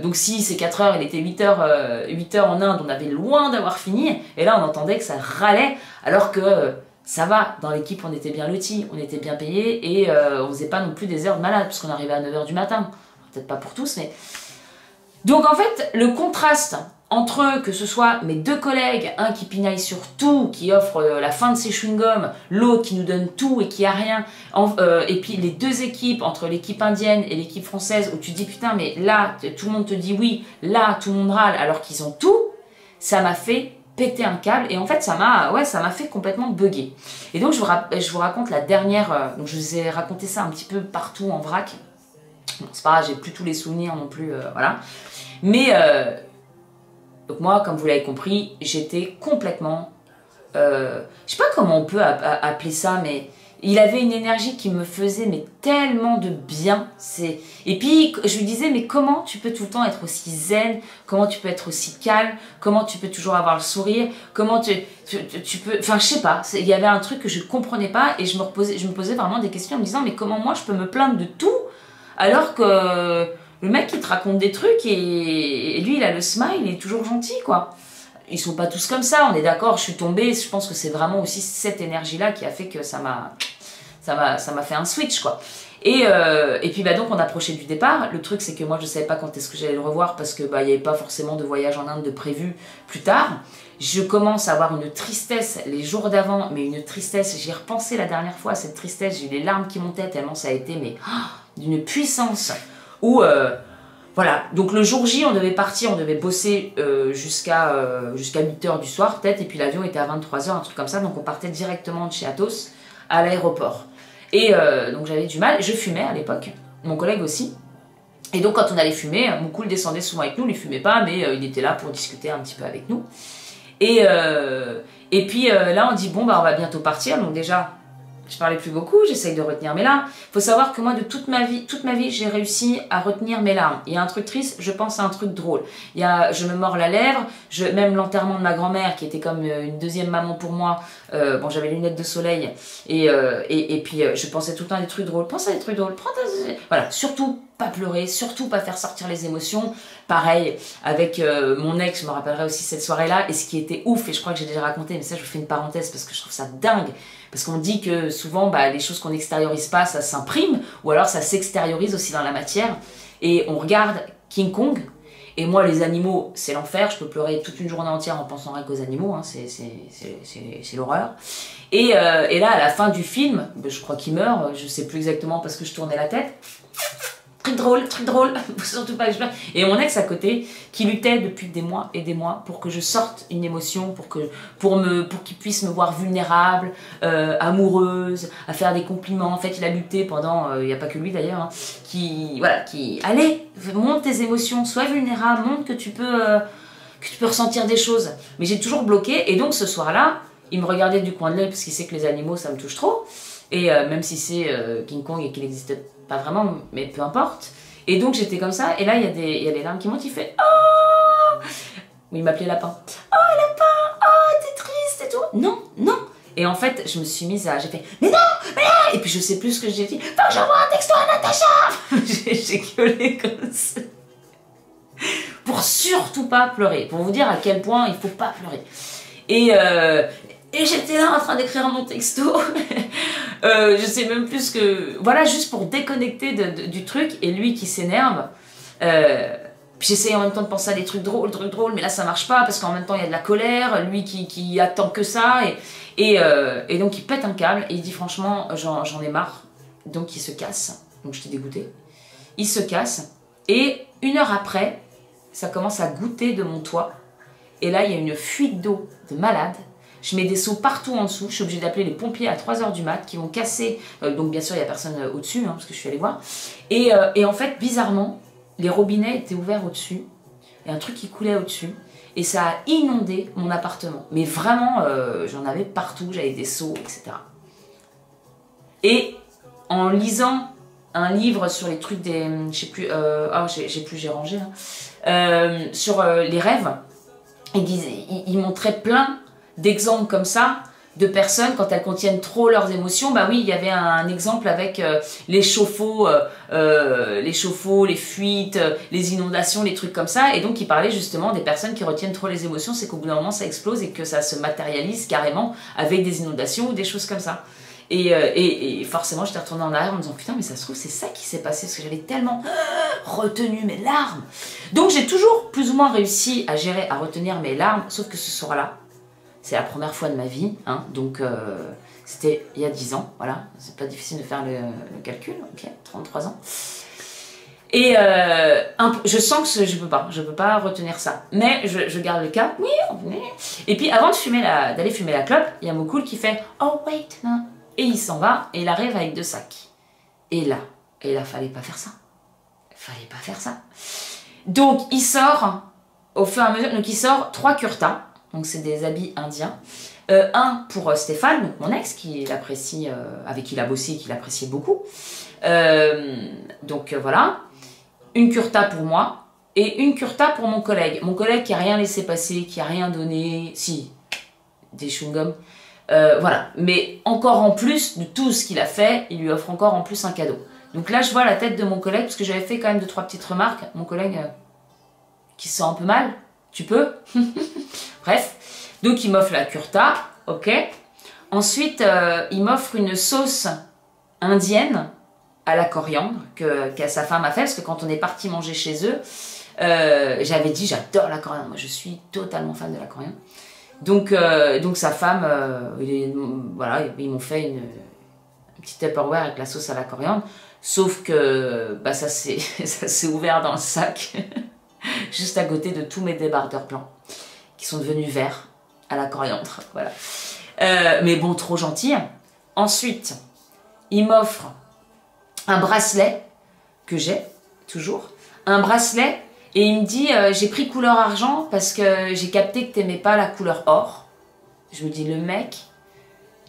donc si c'est 4 heures, il était 8 heures en Inde, on avait loin d'avoir fini, et là on entendait que ça râlait, alors que ça va, dans l'équipe on était bien lotis, on était bien payés, et on faisait pas non plus des heures de malade, parce qu'on arrivait à 9 h du matin, peut-être pas pour tous, mais... Donc en fait, le contraste entre eux, que ce soit mes 2 collègues, un qui pinaille sur tout, qui offre la fin de ses chewing-gums, l'autre qui nous donne tout et qui a rien, et puis les 2 équipes, entre l'équipe indienne et l'équipe française, où tu te dis putain mais là tout le monde te dit oui, là tout le monde râle alors qu'ils ont tout, ça m'a fait péter un câble, et en fait ça m'a fait complètement bugger. Et donc je vous raconte la dernière, donc je vous ai raconté ça un petit peu partout en vrac, bon, c'est pas grave, j'ai plus tous les souvenirs non plus, voilà, mais Donc moi, comme vous l'avez compris, j'étais complètement... je sais pas comment on peut appeler ça, mais il avait une énergie qui me faisait mais tellement de bien. Et puis je lui disais, mais comment tu peux tout le temps être aussi zen? Comment tu peux être aussi calme? Comment tu peux toujours avoir le sourire? Comment tu peux... Enfin, je sais pas, il y avait un truc que je comprenais pas et je me posais vraiment des questions en me disant, mais comment moi je peux me plaindre de tout alors que le mec il te raconte des trucs et lui il a le smile, il est toujours gentil quoi. Ils sont pas tous comme ça, on est d'accord, je suis tombée, je pense que c'est vraiment aussi cette énergie-là qui a fait que ça m'a fait un switch, quoi. Et puis bah donc on approchait du départ, le truc c'est que moi je savais pas quand est-ce que j'allais le revoir parce que bah il n'y avait pas forcément de voyage en Inde de prévu plus tard. Je commence à avoir une tristesse les jours d'avant, mais une tristesse, j'y ai repensé la dernière fois, cette tristesse, j'ai eu les larmes qui montaient tellement ça a été mais d'une puissance où... voilà, donc le jour J, on devait partir, on devait bosser jusqu'à 8h du soir peut-être, et puis l'avion était à 23h, un truc comme ça, donc on partait directement de chez Athos à l'aéroport. Et donc j'avais du mal, je fumais à l'époque, mon collègue aussi, et donc quand on allait fumer, Moukoul descendait souvent avec nous, il ne fumait pas, mais il était là pour discuter un petit peu avec nous. Et puis là on dit, bon bah on va bientôt partir, donc déjà... Je parlais plus beaucoup, j'essaye de retenir mes larmes. Il faut savoir que moi, de toute ma vie, j'ai réussi à retenir mes larmes. Il y a un truc triste, je pense à un truc drôle. Je me mords la lèvre, même l'enterrement de ma grand-mère, qui était comme une deuxième maman pour moi. Bon, j'avais les lunettes de soleil, et puis je pensais tout le temps à des trucs drôles. Pense à des trucs drôles, voilà, surtout pas pleurer, surtout pas faire sortir les émotions. Pareil, avec mon ex, je me rappellerai aussi cette soirée-là, et ce qui était ouf, et je crois que j'ai déjà raconté, mais ça, je vous fais une parenthèse, parce que je trouve ça dingue. Parce qu'on dit que souvent, bah, les choses qu'on n'extériorise pas, ça s'imprime, ou alors ça s'extériorise aussi dans la matière. Et on regarde King Kong, et moi, les animaux, c'est l'enfer. Je peux pleurer toute une journée entière en pensant rien qu'aux animaux, hein, c'est l'horreur. Et là, à la fin du film, je crois qu'il meurt, je sais plus exactement parce que je tournais la tête. Très drôle, surtout pas que je pleure. Et mon ex à côté, qui luttait depuis des mois et des mois pour que je sorte une émotion, pour qu'il puisse me voir vulnérable, amoureuse, à faire des compliments. En fait, il a lutté pendant, il n'y a pas que lui d'ailleurs, hein, allez, monte tes émotions, sois vulnérable, montre que tu peux ressentir des choses. Mais j'ai toujours bloqué, et donc ce soir-là, il me regardait du coin de l'œil parce qu'il sait que les animaux, ça me touche trop. Et même si c'est King Kong et qu'il n'existe pas vraiment, mais peu importe. Et donc j'étais comme ça, et là il y a les larmes qui montent, il fait oh, il m'appelait Lapin. Oh Lapin, oh t'es triste et tout. Non, non. Et en fait je me suis mise à, j'ai fait mais non, mais non. Et puis je sais plus ce que j'ai dit. Faut que j'envoie un texto à Natacha. J'ai gueulé comme ça. Pour surtout pas pleurer, pour vous dire à quel point il faut pas pleurer. Et j'étais là en train d'écrire mon texto, je sais même plus que... Voilà, juste pour déconnecter du truc, et lui qui s'énerve. Puis j'essayais en même temps de penser à des trucs drôles, mais là ça marche pas, parce qu'en même temps il y a de la colère, lui qui attend que ça, et donc il pète un câble, et il dit franchement, j'en ai marre. Donc il se casse, donc j'étais dégoûtée. Il se casse, et 1 heure après, ça commence à goûter de mon toit, et là il y a une fuite d'eau de malade. Je mets des seaux partout en dessous. Je suis obligée d'appeler les pompiers à 3h du mat qui vont casser. Donc bien sûr, il n'y a personne au-dessus, hein, parce que je suis allée voir. Et en fait, bizarrement, les robinets étaient ouverts au-dessus. Et un truc qui coulait au-dessus. Et ça a inondé mon appartement. Mais vraiment, j'en avais partout. J'avais des seaux, etc. Et en lisant un livre sur les trucs des... Je sais plus... j'ai rangé. Hein, sur les rêves, il montrait plein d'exemples comme ça, de personnes, quand elles contiennent trop leurs émotions. Bah oui, il y avait un exemple avec les chauffe-eau, les fuites, les inondations, les trucs comme ça, et donc il parlait justement des personnes qui retiennent trop les émotions, c'est qu'au bout d'un moment ça explose et que ça se matérialise carrément avec des inondations ou des choses comme ça. Et forcément j'étais retournée en arrière en me disant putain mais ça se trouve c'est ça qui s'est passé parce que j'avais tellement retenu mes larmes. Donc j'ai toujours plus ou moins réussi à gérer, à retenir mes larmes, sauf que ce soir-là, c'est la première fois de ma vie, hein, donc c'était il y a 10 ans, voilà, c'est pas difficile de faire le calcul, ok, 33 ans. Et je sens que je peux pas retenir ça, mais je garde le cap, oui. Et puis avant d'aller fumer la clope, il y a Moukoul qui fait « Oh wait !» et il s'en va, et il arrive avec 2 sacs. Et là, fallait pas faire ça. Fallait pas faire ça. Donc il sort au fur et à mesure, donc il sort 3 kurtas, donc c'est des habits indiens. Un pour Stéphane, donc mon ex, qui l'apprécie, avec qui il a bossé et qui l'appréciait beaucoup. Donc voilà. Une kurta pour moi et une kurta pour mon collègue. Mon collègue qui a rien laissé passer, qui a rien donné, si, des chewing-gums. Voilà. Mais encore en plus de tout ce qu'il a fait, il lui offre encore en plus un cadeau. Donc là, je vois la tête de mon collègue, parce que j'avais fait quand même 2-3 petites remarques. Mon collègue qui se sent un peu mal. Tu peux? Bref. Donc il m'offre la kurta, ok. Ensuite, il m'offre une sauce indienne à la coriandre que sa femme a fait, parce que quand on est parti manger chez eux, j'avais dit j'adore la coriandre, moi je suis totalement fan de la coriandre. Donc sa femme, voilà, ils m'ont fait une petite Tupperware avec la sauce à la coriandre, sauf que bah, ça s'est ouvert dans le sac, juste à côté de tous mes débardeurs blancs, qui sont devenus verts à la coriandre, voilà. Mais bon, trop gentil. Ensuite, il m'offre un bracelet que j'ai, toujours, un bracelet, et il me dit, j'ai pris couleur argent parce que j'ai capté que t'aimais pas la couleur or. Je me dis, le mec,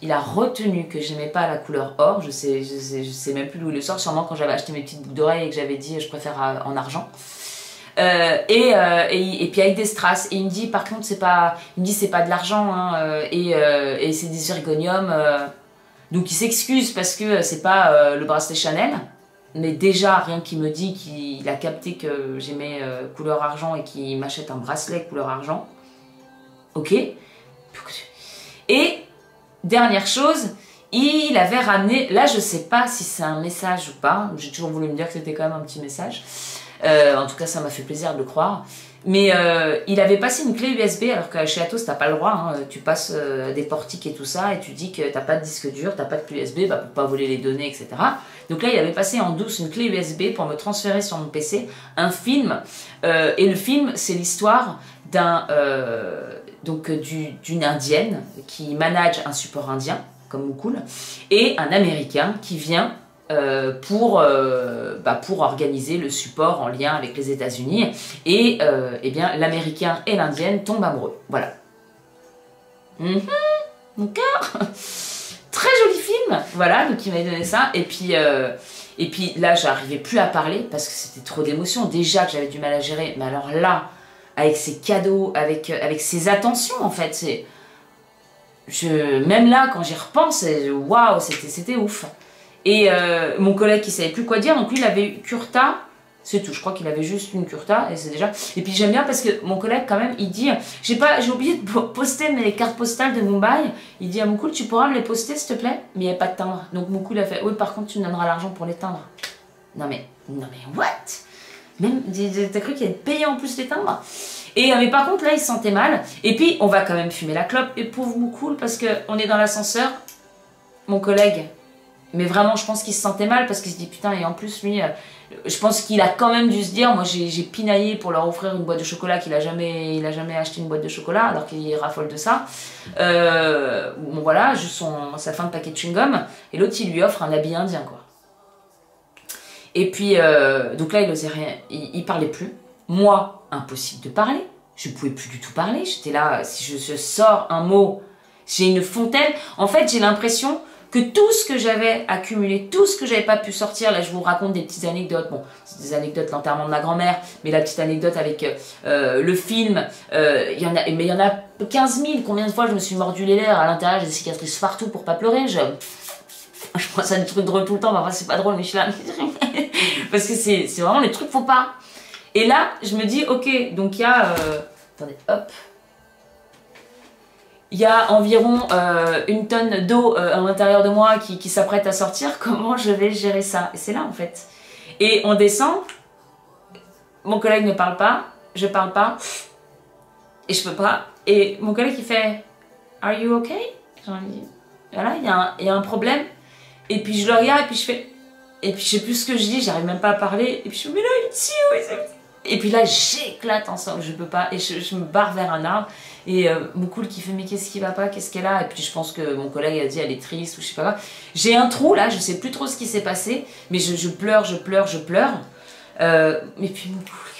il a retenu que j'aimais pas la couleur or, je sais même plus d'où il le sort, sûrement quand j'avais acheté mes petites boucles d'oreilles et que j'avais dit, je préfère en argent. Et puis avec des strass, et il me dit par contre c'est pas de l'argent hein, et c'est des zirconium, donc il s'excuse parce que c'est pas le bracelet Chanel, mais déjà rien qu'il me dit qu'il a capté que j'aimais couleur argent et qu'il m'achète un bracelet couleur argent, ok. Et dernière chose, il avait ramené, là je sais pas si c'est un message ou pas, j'ai toujours voulu me dire que c'était quand même un petit message. En tout cas, ça m'a fait plaisir de le croire. Mais il avait passé une clé USB, alors que chez Atos, t'as pas le droit. Hein. Tu passes des portiques et tout ça, et tu dis que t'as pas de disque dur, t'as pas de clé USB, bah, pour pas voler les données, etc. Donc là, il avait passé en douce une clé USB pour me transférer sur mon PC un film. Et le film, c'est l'histoire d'une indienne qui manage un support indien, comme Moukoul, et un américain qui vient pour organiser le support en lien avec les États-Unis, et eh bien l'américain et l'indienne tombent amoureux. Voilà. Mon cœur. Très joli film. Voilà, donc il m'a donné ça, et puis là j'arrivais plus à parler parce que c'était trop d'émotions, déjà que j'avais du mal à gérer, mais alors là avec ses cadeaux, avec ses attentions en fait, même là quand j'y repense, waouh, c'était ouf. Et mon collègue qui savait plus quoi dire, donc lui il avait eu kurta, c'est tout, je crois qu'il avait juste une kurta, et c'est déjà... Et puis j'aime bien parce que mon collègue quand même, il dit, j'ai oublié de poster mes cartes postales de Mumbai, il dit à Moukoul, tu pourras me les poster s'il te plaît? Mais il n'y avait pas de timbre, donc Moukoul a fait, oui par contre tu me donneras l'argent pour les timbres. Non mais what? Même, t'as cru qu'il allait payer en plus les timbres? Et mais par contre là il se sentait mal, et puis on va quand même fumer la clope, et pauvre Moukoul, parce qu'on est dans l'ascenseur, mon collègue... Mais vraiment, je pense qu'il se sentait mal parce qu'il se dit putain, et en plus, lui, je pense qu'il a quand même dû se dire, moi j'ai pinaillé pour leur offrir une boîte de chocolat, il a jamais acheté une boîte de chocolat alors qu'il raffole de ça. Bon voilà, juste sa fin de paquet de chewing-gum, et l'autre il lui offre un habit indien quoi. Et puis, donc là il n'osait rien, il parlait plus. Moi, impossible de parler, je pouvais plus du tout parler, j'étais là, si je sors un mot, j'ai une fontaine. En fait, j'ai l'impression que tout ce que j'avais accumulé, tout ce que j'avais pas pu sortir, là je vous raconte des petites anecdotes, bon c'est des anecdotes l'enterrement de ma grand-mère, mais la petite anecdote avec le film, mais il y en a 15 000, combien de fois je me suis mordu les lèvres, à l'intérieur j'ai des cicatrices partout pour pas pleurer, je pense à des trucs drôles tout le temps, mais enfin c'est pas drôle, mais je suis là, parce que c'est vraiment les trucs faut pas. Et là je me dis ok, donc il y a, attendez hop, il y a environ 1 tonne d'eau à l'intérieur de moi qui s'apprête à sortir, comment je vais gérer ça? Et c'est là en fait. Et on descend, mon collègue ne parle pas, je parle pas, et je peux pas. Et mon collègue il fait « Are you okay ?» Voilà, il y a un problème. Et puis je le regarde et puis je fais... Et puis je sais plus ce que je dis, j'arrive même pas à parler. Et puis je me dis « Mais là, il tue !» Et puis là, j'éclate ensemble, je peux pas. Et je me barre vers un arbre. Et Moukoul qui fait mais qu'est-ce qui va pas, qu'est-ce qu'elle a? Et puis je pense que mon collègue a dit elle est triste ou je sais pas quoi. J'ai un trou là, je sais plus trop ce qui s'est passé, mais je pleure. Et puis Moukoul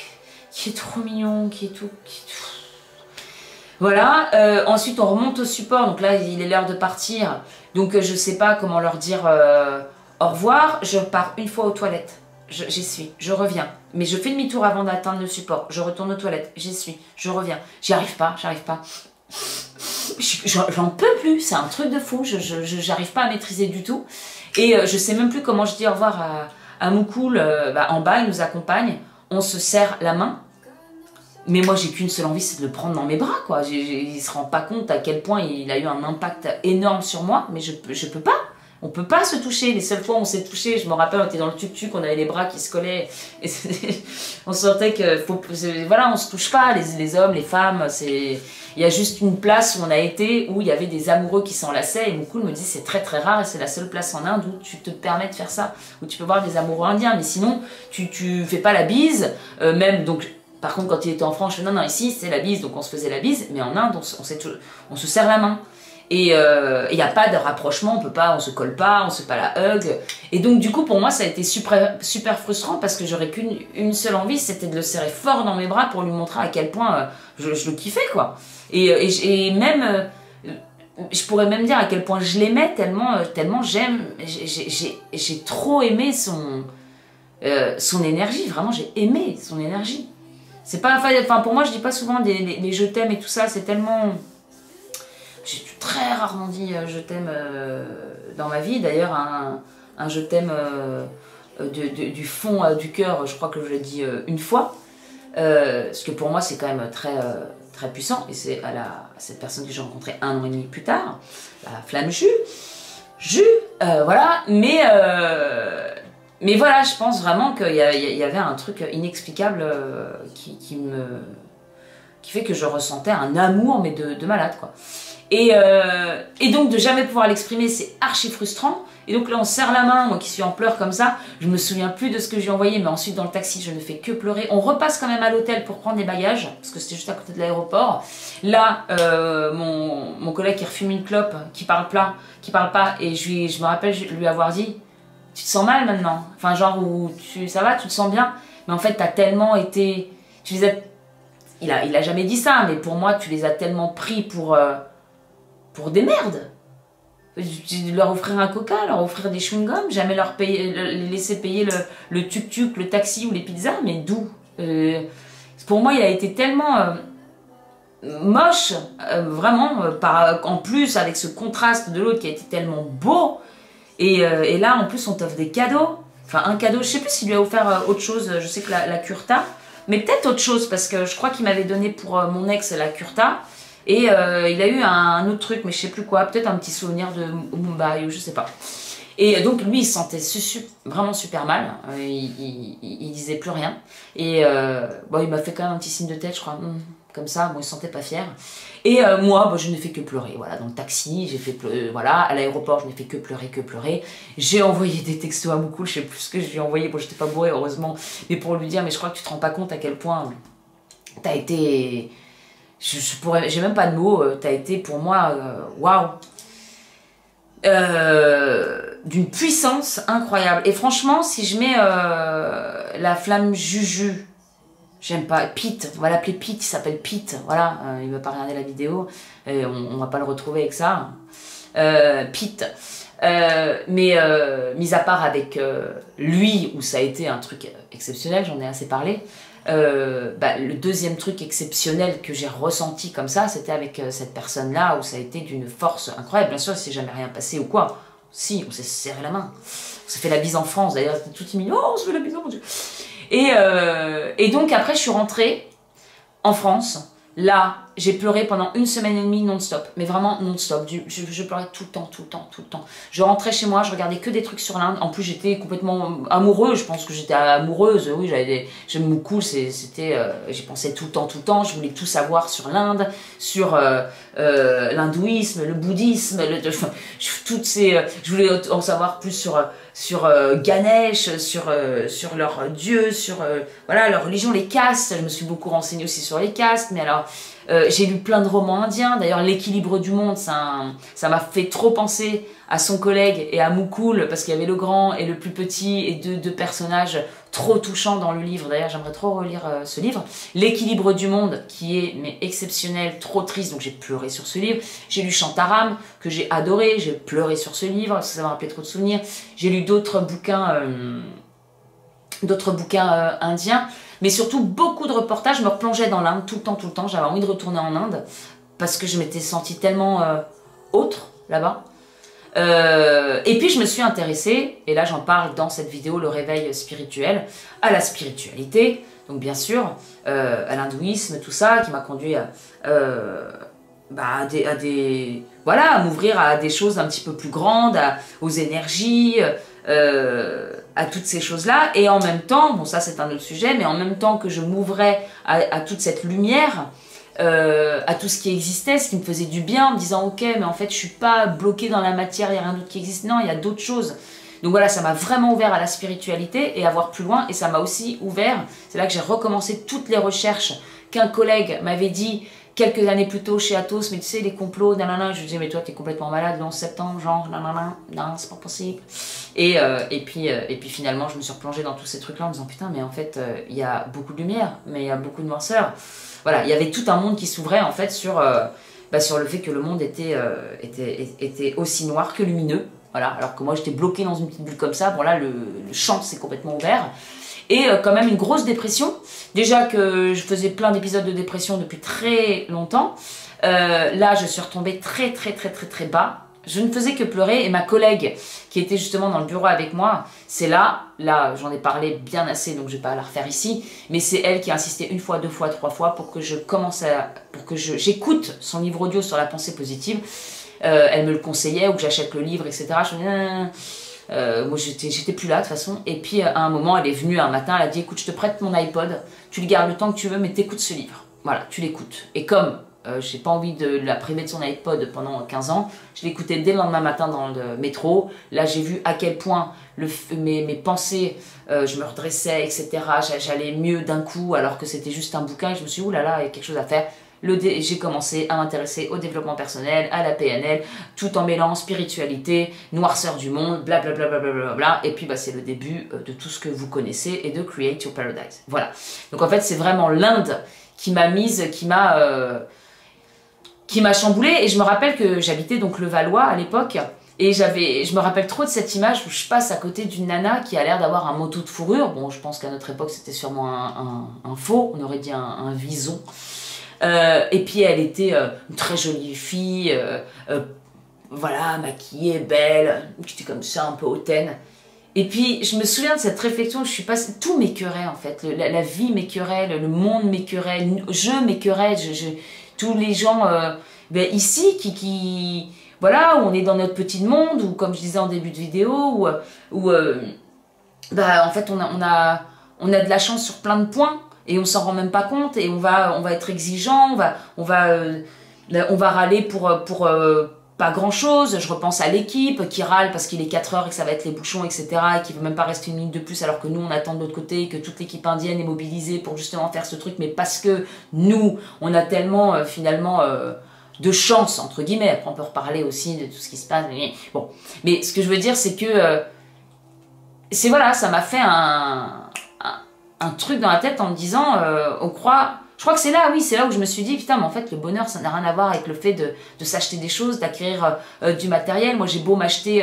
qui est trop mignon, qui est tout... Voilà, ensuite on remonte au support, donc là il est l'heure de partir, donc je sais pas comment leur dire au revoir, je pars une fois aux toilettes, j'y suis, je reviens, mais je fais demi-tour avant d'atteindre le support, je retourne aux toilettes, j'y suis, je reviens, j'y arrive pas, j'en peux plus, c'est un truc de fou, j'arrive pas à maîtriser du tout, et je sais même plus comment je dis au revoir à Moukoul, en bas il nous accompagne, on se serre la main. Mais moi, j'ai qu'une seule envie, c'est de le prendre dans mes bras, quoi. Il se rend pas compte à quel point il a eu un impact énorme sur moi, mais je peux pas. On peut pas se toucher. Les seules fois où on s'est touché, je me rappelle, on était dans le tuk-tuk, on avait les bras qui se collaient. Et on sentait que, voilà, on se touche pas, les hommes, les femmes. Il y a juste une place où on a été, où il y avait des amoureux qui s'enlaçaient. Et Moukoul me dit, c'est très très rare, et c'est la seule place en Inde où tu te permets de faire ça, où tu peux voir des amoureux indiens. Mais sinon, tu fais pas la bise, même donc. Par contre, quand il était en France, je fais non, ici c'est la bise, donc on se faisait la bise, mais en Inde, on se serre la main. Et il n'y a pas de rapprochement, on se colle pas, on se fait pas la hug. Et donc, du coup, pour moi, ça a été super frustrant parce que j'aurais qu'une seule envie, c'était de le serrer fort dans mes bras pour lui montrer à quel point je le kiffais, quoi. Et même, je pourrais même dire à quel point je l'aimais, tellement j'ai trop aimé son énergie, vraiment, j'ai aimé son énergie. C'est pas, enfin pour moi je dis pas souvent les je t'aime et tout ça, c'est tellement, j'ai très rarement dit je t'aime dans ma vie. D'ailleurs un je t'aime du fond du cœur, je crois que je l'ai dit une fois, parce que pour moi c'est quand même très puissant, et c'est à cette personne que j'ai rencontrée 1 an et demi plus tard, la flamme voilà, mais voilà, je pense vraiment qu'il y avait un truc inexplicable qui fait que je ressentais un amour, mais de malade, quoi. Et donc, de jamais pouvoir l'exprimer, c'est archi frustrant. Et donc là, on serre la main, moi qui suis en pleurs comme ça, je me souviens plus de ce que j'ai envoyé, mais ensuite, dans le taxi, je ne fais que pleurer. On repasse quand même à l'hôtel pour prendre les bagages, parce que c'était juste à côté de l'aéroport. Là, mon collègue qui refume une clope, qui parle pas, et je me rappelle lui avoir dit... Tu te sens mal maintenant, enfin genre où ça va, tu te sens bien, mais en fait t'as tellement été, il a jamais dit ça, mais pour moi tu les as tellement pris pour des merdes. Leur offrir un coca, leur offrir des chewing-gums, jamais les laisser payer le tuk-tuk, le taxi ou les pizzas, mais d'où pour moi il a été tellement moche, vraiment, en plus avec ce contraste de l'autre qui a été tellement beau. Et là, en plus, on t'offre des cadeaux. Enfin, un cadeau, je sais plus s'il lui a offert autre chose. Je sais que la kurta. Mais peut-être autre chose, parce que je crois qu'il m'avait donné pour mon ex la kurta. Et il a eu un autre truc, mais je sais plus quoi. Peut-être un petit souvenir de Mumbai, ou je sais pas. Et donc, lui, il se sentait vraiment super mal. Il disait plus rien. Et bon, il m'a fait quand même un petit signe de tête, je crois. Comme ça, moi, il se sentait pas fier. Et moi, je n'ai fait que pleurer. Voilà, dans le taxi, j'ai fait pleurer. Voilà, à l'aéroport, je n'ai fait que pleurer. J'ai envoyé des textos à Moukoul, je sais plus ce que je lui ai envoyé. Bon, j'étais pas bourrée, heureusement. Mais pour lui dire, mais je crois que tu te rends pas compte à quel point t'as été... J'ai même pas de mots. T'as été pour moi, waouh. D'une puissance incroyable. Et franchement, si je mets la flamme Juju, j'aime pas, Pete, on va l'appeler Pete, il s'appelle Pete, voilà, il va pas regarder la vidéo, on va pas le retrouver avec ça, Pete, mais mis à part avec lui, où ça a été un truc exceptionnel, j'en ai assez parlé, le deuxième truc exceptionnel que j'ai ressenti comme ça, c'était avec cette personne-là, où ça a été d'une force incroyable. Bien sûr, il s'est jamais rien passé ou quoi, si, on s'est serré la main, on s'est fait la bise en France, d'ailleurs, c'était tout timide, oh, on se fait la bise, oh mon Dieu. Et donc après je suis rentrée en France. Là j'ai pleuré pendant 1 semaine et demie non-stop, mais vraiment non-stop. Je pleurais tout le temps. Je rentrais chez moi, je regardais que des trucs sur l'Inde. En plus j'étais complètement amoureuse, je pense que j'étais amoureuse. Oui, j'aime beaucoup, j'y pensais tout le temps. Je voulais tout savoir sur l'Inde, sur l'hindouisme, le bouddhisme, je voulais en savoir plus sur Ganesh, sur leur dieu, sur voilà, leur religion, les castes. Je me suis beaucoup renseignée aussi sur les castes, mais alors J'ai lu plein de romans indiens. D'ailleurs, L'équilibre du monde, ça m'a fait trop penser à son collègue et à Mukul, parce qu'il y avait le grand et le plus petit, et deux personnages trop touchants dans le livre. D'ailleurs, j'aimerais trop relire ce livre. L'équilibre du monde, qui est mais exceptionnel, trop triste, donc j'ai pleuré sur ce livre. J'ai lu Shantaram, que j'ai adoré, j'ai pleuré sur ce livre, parce que ça m'a rappelé trop de souvenirs. J'ai lu d'autres bouquins indiens, mais surtout beaucoup de reportages. Je me replongeais dans l'Inde tout le temps. J'avais envie de retourner en Inde, parce que je m'étais sentie tellement autre là-bas. Et puis je me suis intéressée, et là j'en parle dans cette vidéo, le réveil spirituel, à la spiritualité, donc bien sûr, à l'hindouisme, tout ça, qui m'a conduit à m'ouvrir à des choses un petit peu plus grandes, aux énergies, à toutes ces choses-là. Et en même temps, bon ça c'est un autre sujet, mais en même temps que je m'ouvrais à toute cette lumière, à tout ce qui existait, ce qui me faisait du bien, en me disant ok, mais en fait je suis pas bloquée dans la matière, il n'y a rien d'autre qui existe, non, il y a d'autres choses. Donc voilà, ça m'a vraiment ouvert à la spiritualité et à voir plus loin, et ça m'a aussi ouvert, c'est là que j'ai recommencé toutes les recherches qu'un collègue m'avait dit quelques années plus tôt chez Athos, mais tu sais, les complots, nanana, je lui disais, mais toi t'es complètement malade le 11 septembre, genre, nanana, non, c'est pas possible. Et puis finalement, je me suis replongée dans tous ces trucs-là en me disant, putain, mais en fait, il y a beaucoup de lumière, mais il y a beaucoup de noirceur. Voilà, il y avait tout un monde qui s'ouvrait en fait sur le fait que le monde était aussi noir que lumineux. Voilà, alors que moi j'étais bloquée dans une petite bulle comme ça. Bon là, le champ s'est complètement ouvert. Et quand même une grosse dépression. Déjà que je faisais plein d'épisodes de dépression depuis très longtemps. Là, je suis retombée très bas. Je ne faisais que pleurer, et ma collègue qui était justement dans le bureau avec moi, c'est là j'en ai parlé bien assez, donc je ne vais pas la refaire ici, mais c'est elle qui a insisté 1 fois, 2 fois, 3 fois pour que j'écoute son livre audio sur la pensée positive. Elle me le conseillait, ou que j'achète le livre, etc. Je me disais, moi j'étais plus là de toute façon, et puis à un moment elle est venue un matin, elle a dit écoute, je te prête mon iPod, tu le gardes le temps que tu veux, mais t'écoutes ce livre, voilà, tu l'écoutes. Et comme j'ai pas envie de la priver de son iPod pendant 15 ans, je l'écoutais dès le lendemain matin dans le métro. Là j'ai vu à quel point mes pensées, je me redressais, etc. J'allais mieux d'un coup, alors que c'était juste un bouquin, et je me suis dit oulala, il y a quelque chose à faire. J'ai commencé à m'intéresser au développement personnel, à la PNL, tout en mêlant spiritualité, noirceur du monde, blablabla, bla, et puis c'est le début de tout ce que vous connaissez et de Create Your Paradise. Voilà. Donc en fait, c'est vraiment l'Inde qui m'a chamboulée, et je me rappelle que j'habitais donc le Valois à l'époque, et je me rappelle trop de cette image où je passe à côté d'une nana qui a l'air d'avoir un manteau de fourrure. Bon, je pense qu'à notre époque c'était sûrement un faux, on aurait dit un vison. Et puis elle était une très jolie fille, voilà, maquillée, belle, j'étais comme ça, un peu hautaine. Et puis je me souviens de cette réflexion, je suis passée, tout m'écœurait en fait, la vie m'écœurait, le monde m'écœurait, je m'écœurais, tous les gens ici voilà, où on est dans notre petit monde, ou comme je disais en début de vidéo, où en fait on a de la chance sur plein de points, et on s'en rend même pas compte, et on va être exigeant, on va râler pour pas grand chose. Je repense à l'équipe qui râle parce qu'il est 4 heures et que ça va être les bouchons, etc., et qui veut même pas rester 1 minute de plus, alors que nous on attend de l'autre côté, et que toute l'équipe indienne est mobilisée pour justement faire ce truc, mais parce que nous on a tellement finalement de chance entre guillemets. Après on peut reparler aussi de tout ce qui se passe, mais bon, mais ce que je veux dire c'est que voilà, ça m'a fait un truc dans la tête en me disant, je crois que c'est là, oui, c'est là où je me suis dit, putain, mais en fait, le bonheur, ça n'a rien à voir avec le fait de s'acheter des choses, d'acquérir du matériel. Moi, j'ai beau m'acheter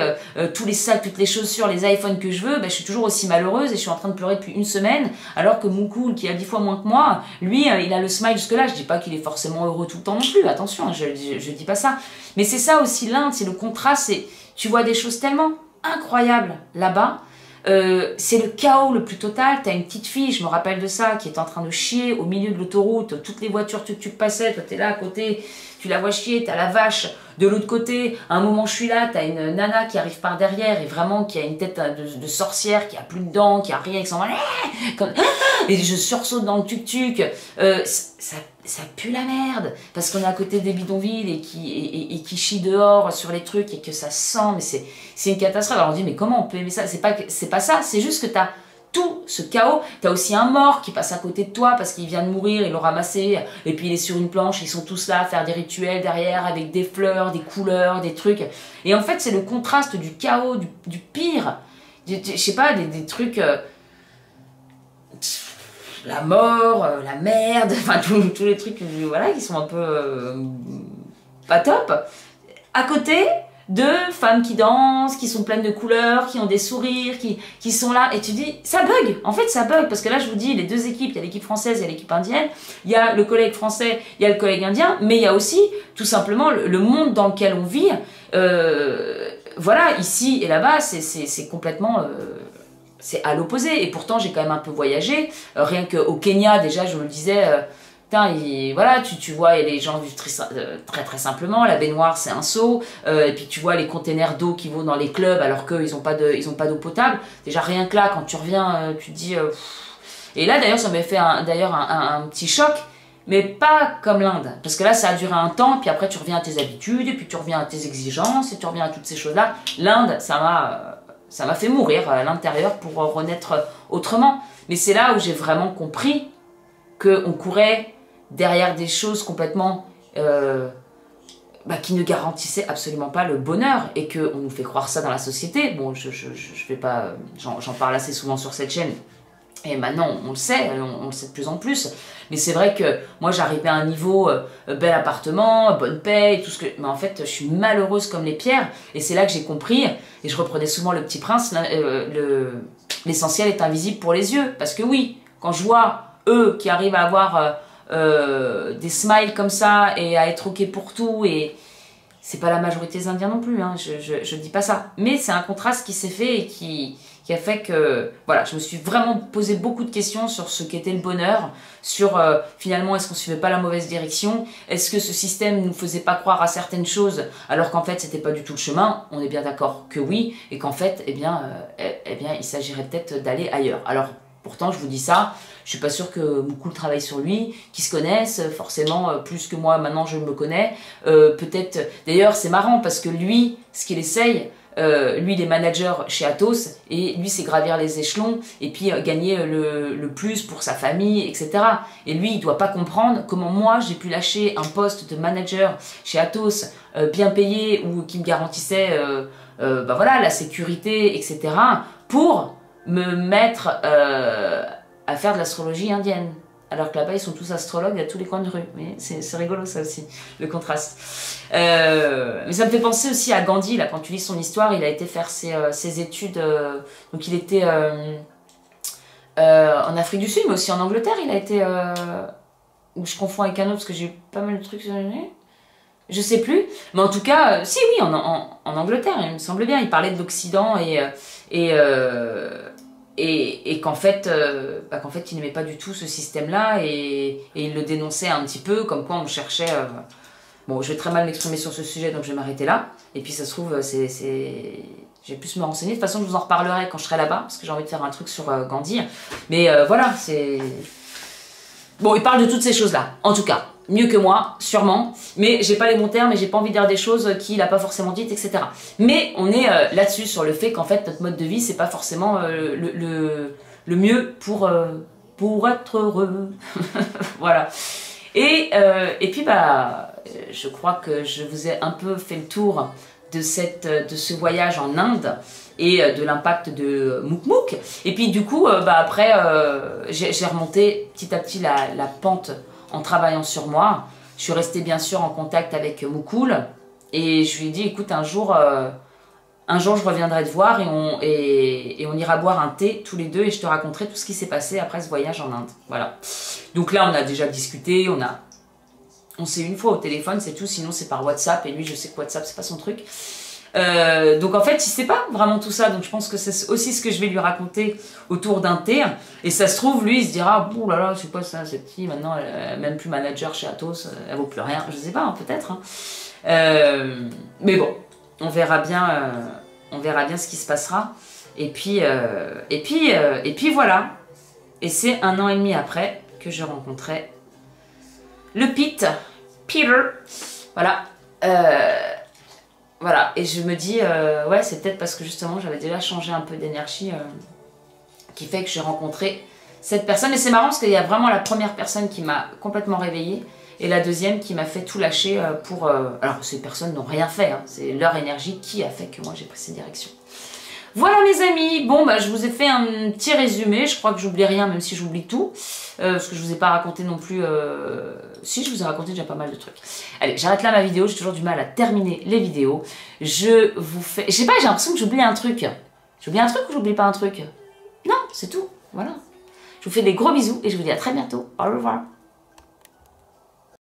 tous les sacs, toutes les chaussures, les iPhones que je veux, je suis toujours aussi malheureuse, et je suis en train de pleurer depuis 1 semaine, alors que Mukul, qui a 10 fois moins que moi, lui, il a le smile jusque-là. Je dis pas qu'il est forcément heureux tout le temps non plus, attention, je dis pas ça. Mais c'est ça aussi l'Inde, c'est le contraste, tu vois des choses tellement incroyables là-bas. C'est le chaos le plus total. T'as une petite fille, je me rappelle de ça, qui est en train de chier au milieu de l'autoroute, toutes les voitures tu passais, toi t'es là à côté, tu la vois chier, t'as la vache de l'autre côté, à un moment je suis là, t'as une nana qui arrive par derrière, et vraiment qui a une tête de sorcière, qui a plus de dents, qui a rien, qui s'en va, et je sursaute dans le tuk-tuk. Ça pue la merde, parce qu'on est à côté des bidonvilles, et qui chie dehors sur les trucs, et que ça sent, mais c'est une catastrophe. Alors on dit, mais comment on peut aimer ça? C'est pas ça, c'est juste que tout ce chaos. T'as aussi un mort qui passe à côté de toi parce qu'il vient de mourir, ils l'ont ramassé, et puis il est sur une planche, ils sont tous là à faire des rituels derrière avec des fleurs, des couleurs, des trucs. Et en fait, c'est le contraste du chaos, du pire, je sais pas, des trucs... la mort, la merde, enfin tous les trucs voilà, qui sont un peu pas top. À côté de femmes qui dansent, qui sont pleines de couleurs, qui ont des sourires, qui sont là, et tu dis, ça bug, en fait ça bug, parce que là je vous dis, les deux équipes, il y a l'équipe française, il y a l'équipe indienne, il y a le collègue français, il y a le collègue indien, mais il y a aussi tout simplement le monde dans lequel on vit, voilà, ici et là-bas, c'est complètement... c'est à l'opposé, et pourtant j'ai quand même un peu voyagé, rien qu'au Kenya déjà je me le disais, voilà, tu vois, et les gens vivent très simplement, la baignoire c'est un seau, et puis tu vois les containers d'eau qui vont dans les clubs alors qu'ils n'ont pas d'eau potable, déjà rien que là quand tu reviens tu te dis... Et là d'ailleurs ça m'a fait un petit choc, mais pas comme l'Inde, parce que là ça a duré un temps, puis après tu reviens à tes habitudes, et puis tu reviens à tes exigences, et tu reviens à toutes ces choses-là. L'Inde ça m'a fait mourir à l'intérieur pour renaître autrement. Mais c'est là où j'ai vraiment compris qu'on courait derrière des choses complètement qui ne garantissaient absolument pas le bonheur, et qu'on nous fait croire ça dans la société. Bon, je vais pas... J'en parle assez souvent sur cette chaîne, et maintenant on le sait, on le sait de plus en plus. Mais c'est vrai que moi j'arrivais à un niveau bel appartement, bonne paye, tout ce que... Mais en fait je suis malheureuse comme les pierres, et c'est là que j'ai compris, et je reprenais souvent le Petit Prince, l'essentiel est invisible pour les yeux. Parce que oui, quand je vois eux qui arrivent à avoir des smiles comme ça, et à être ok pour tout, et c'est pas la majorité des Indiens non plus, hein, je dis pas ça. Mais c'est un contraste qui s'est fait et qui a fait que, voilà, je me suis vraiment posé beaucoup de questions sur ce qu'était le bonheur, sur finalement est-ce qu'on suivait pas la mauvaise direction, est-ce que ce système nous faisait pas croire à certaines choses alors qu'en fait c'était pas du tout le chemin. On est bien d'accord que oui, et qu'en fait, eh bien il s'agirait peut-être d'aller ailleurs. Alors pourtant je vous dis ça, je suis pas sûre que Moukoul travaille sur lui, qu'ils se connaissent forcément plus que moi, maintenant je me connais, peut-être, d'ailleurs c'est marrant parce que lui, ce qu'il essaye, lui il est manager chez Atos, et lui c'est gravir les échelons et puis gagner le plus pour sa famille, etc. Et lui il doit pas comprendre comment moi j'ai pu lâcher un poste de manager chez Atos bien payé, ou qui me garantissait voilà, la sécurité, etc. pour me mettre à faire de l'astrologie indienne. Alors que là-bas, ils sont tous astrologues à tous les coins de rue. Mais c'est rigolo, ça aussi, le contraste. Mais ça me fait penser aussi à Gandhi, là, quand tu lis son histoire, il a été faire ses études... donc il était en Afrique du Sud, mais aussi en Angleterre. Il a été... ou je confonds avec un autre, parce que j'ai eu pas mal de trucs sur lui. Je sais plus. Mais en tout cas, si, oui, en Angleterre, il me semble bien. Il parlait de l'Occident et qu'en fait, il n'aimait pas du tout ce système-là, et il le dénonçait un petit peu, comme quoi on cherchait... Bon, je vais très mal m'exprimer sur ce sujet, donc je vais m'arrêter là. Et puis ça se trouve, j'ai pu me renseigner. De toute façon, je vous en reparlerai quand je serai là-bas, parce que j'ai envie de faire un truc sur Gandhi. Mais voilà, c'est... Bon, il parle de toutes ces choses-là, en tout cas. Mieux que moi, sûrement, mais j'ai pas les bons termes et j'ai pas envie de dire des choses qu'il a pas forcément dites, etc. Mais on est là-dessus, sur le fait qu'en fait notre mode de vie c'est pas forcément le mieux pour être heureux. Voilà. Et puis je crois que je vous ai un peu fait le tour de ce voyage en Inde et de l'impact de Mouk Mouk. Et puis du coup, après, j'ai remonté petit à petit la pente en travaillant sur moi. Je suis restée bien sûr en contact avec Moukoul, et je lui ai dit, écoute, un jour je reviendrai te voir, et on ira boire un thé tous les deux, et je te raconterai tout ce qui s'est passé après ce voyage en Inde. Voilà. Donc là, on a déjà discuté, on s'est une fois au téléphone, c'est tout, sinon c'est par WhatsApp, et lui, je sais que WhatsApp, c'est pas son truc. Donc en fait il sait pas vraiment tout ça, donc je pense que c'est aussi ce que je vais lui raconter autour d'un thé, et ça se trouve lui il se dira, ouh là là, c'est quoi ça, cette fille maintenant elle est même plus manager chez Atos, elle vaut plus rien, je sais pas, hein, peut-être, hein. Mais bon, on verra bien ce qui se passera, et puis voilà. Et c'est 1 an et demi après que je rencontrais le Peter, voilà. Voilà, et je me dis, ouais, c'est peut-être parce que justement j'avais déjà changé un peu d'énergie qui fait que j'ai rencontré cette personne. Et c'est marrant parce qu'il y a vraiment la première personne qui m'a complètement réveillée et la deuxième qui m'a fait tout lâcher pour... alors ces personnes n'ont rien fait, hein, c'est leur énergie qui a fait que moi j'ai pris cette direction. Voilà mes amis, bon bah je vous ai fait un petit résumé, je crois que j'oublie rien même si j'oublie tout, parce que je vous ai pas raconté non plus, si je vous ai raconté déjà pas mal de trucs. Allez, j'arrête là ma vidéo, j'ai toujours du mal à terminer les vidéos, je vous fais, je sais pas, j'ai l'impression que j'oublie un truc. J'oublie un truc ou j'oublie pas un truc? Non, c'est tout, voilà. Je vous fais des gros bisous et je vous dis à très bientôt, au revoir.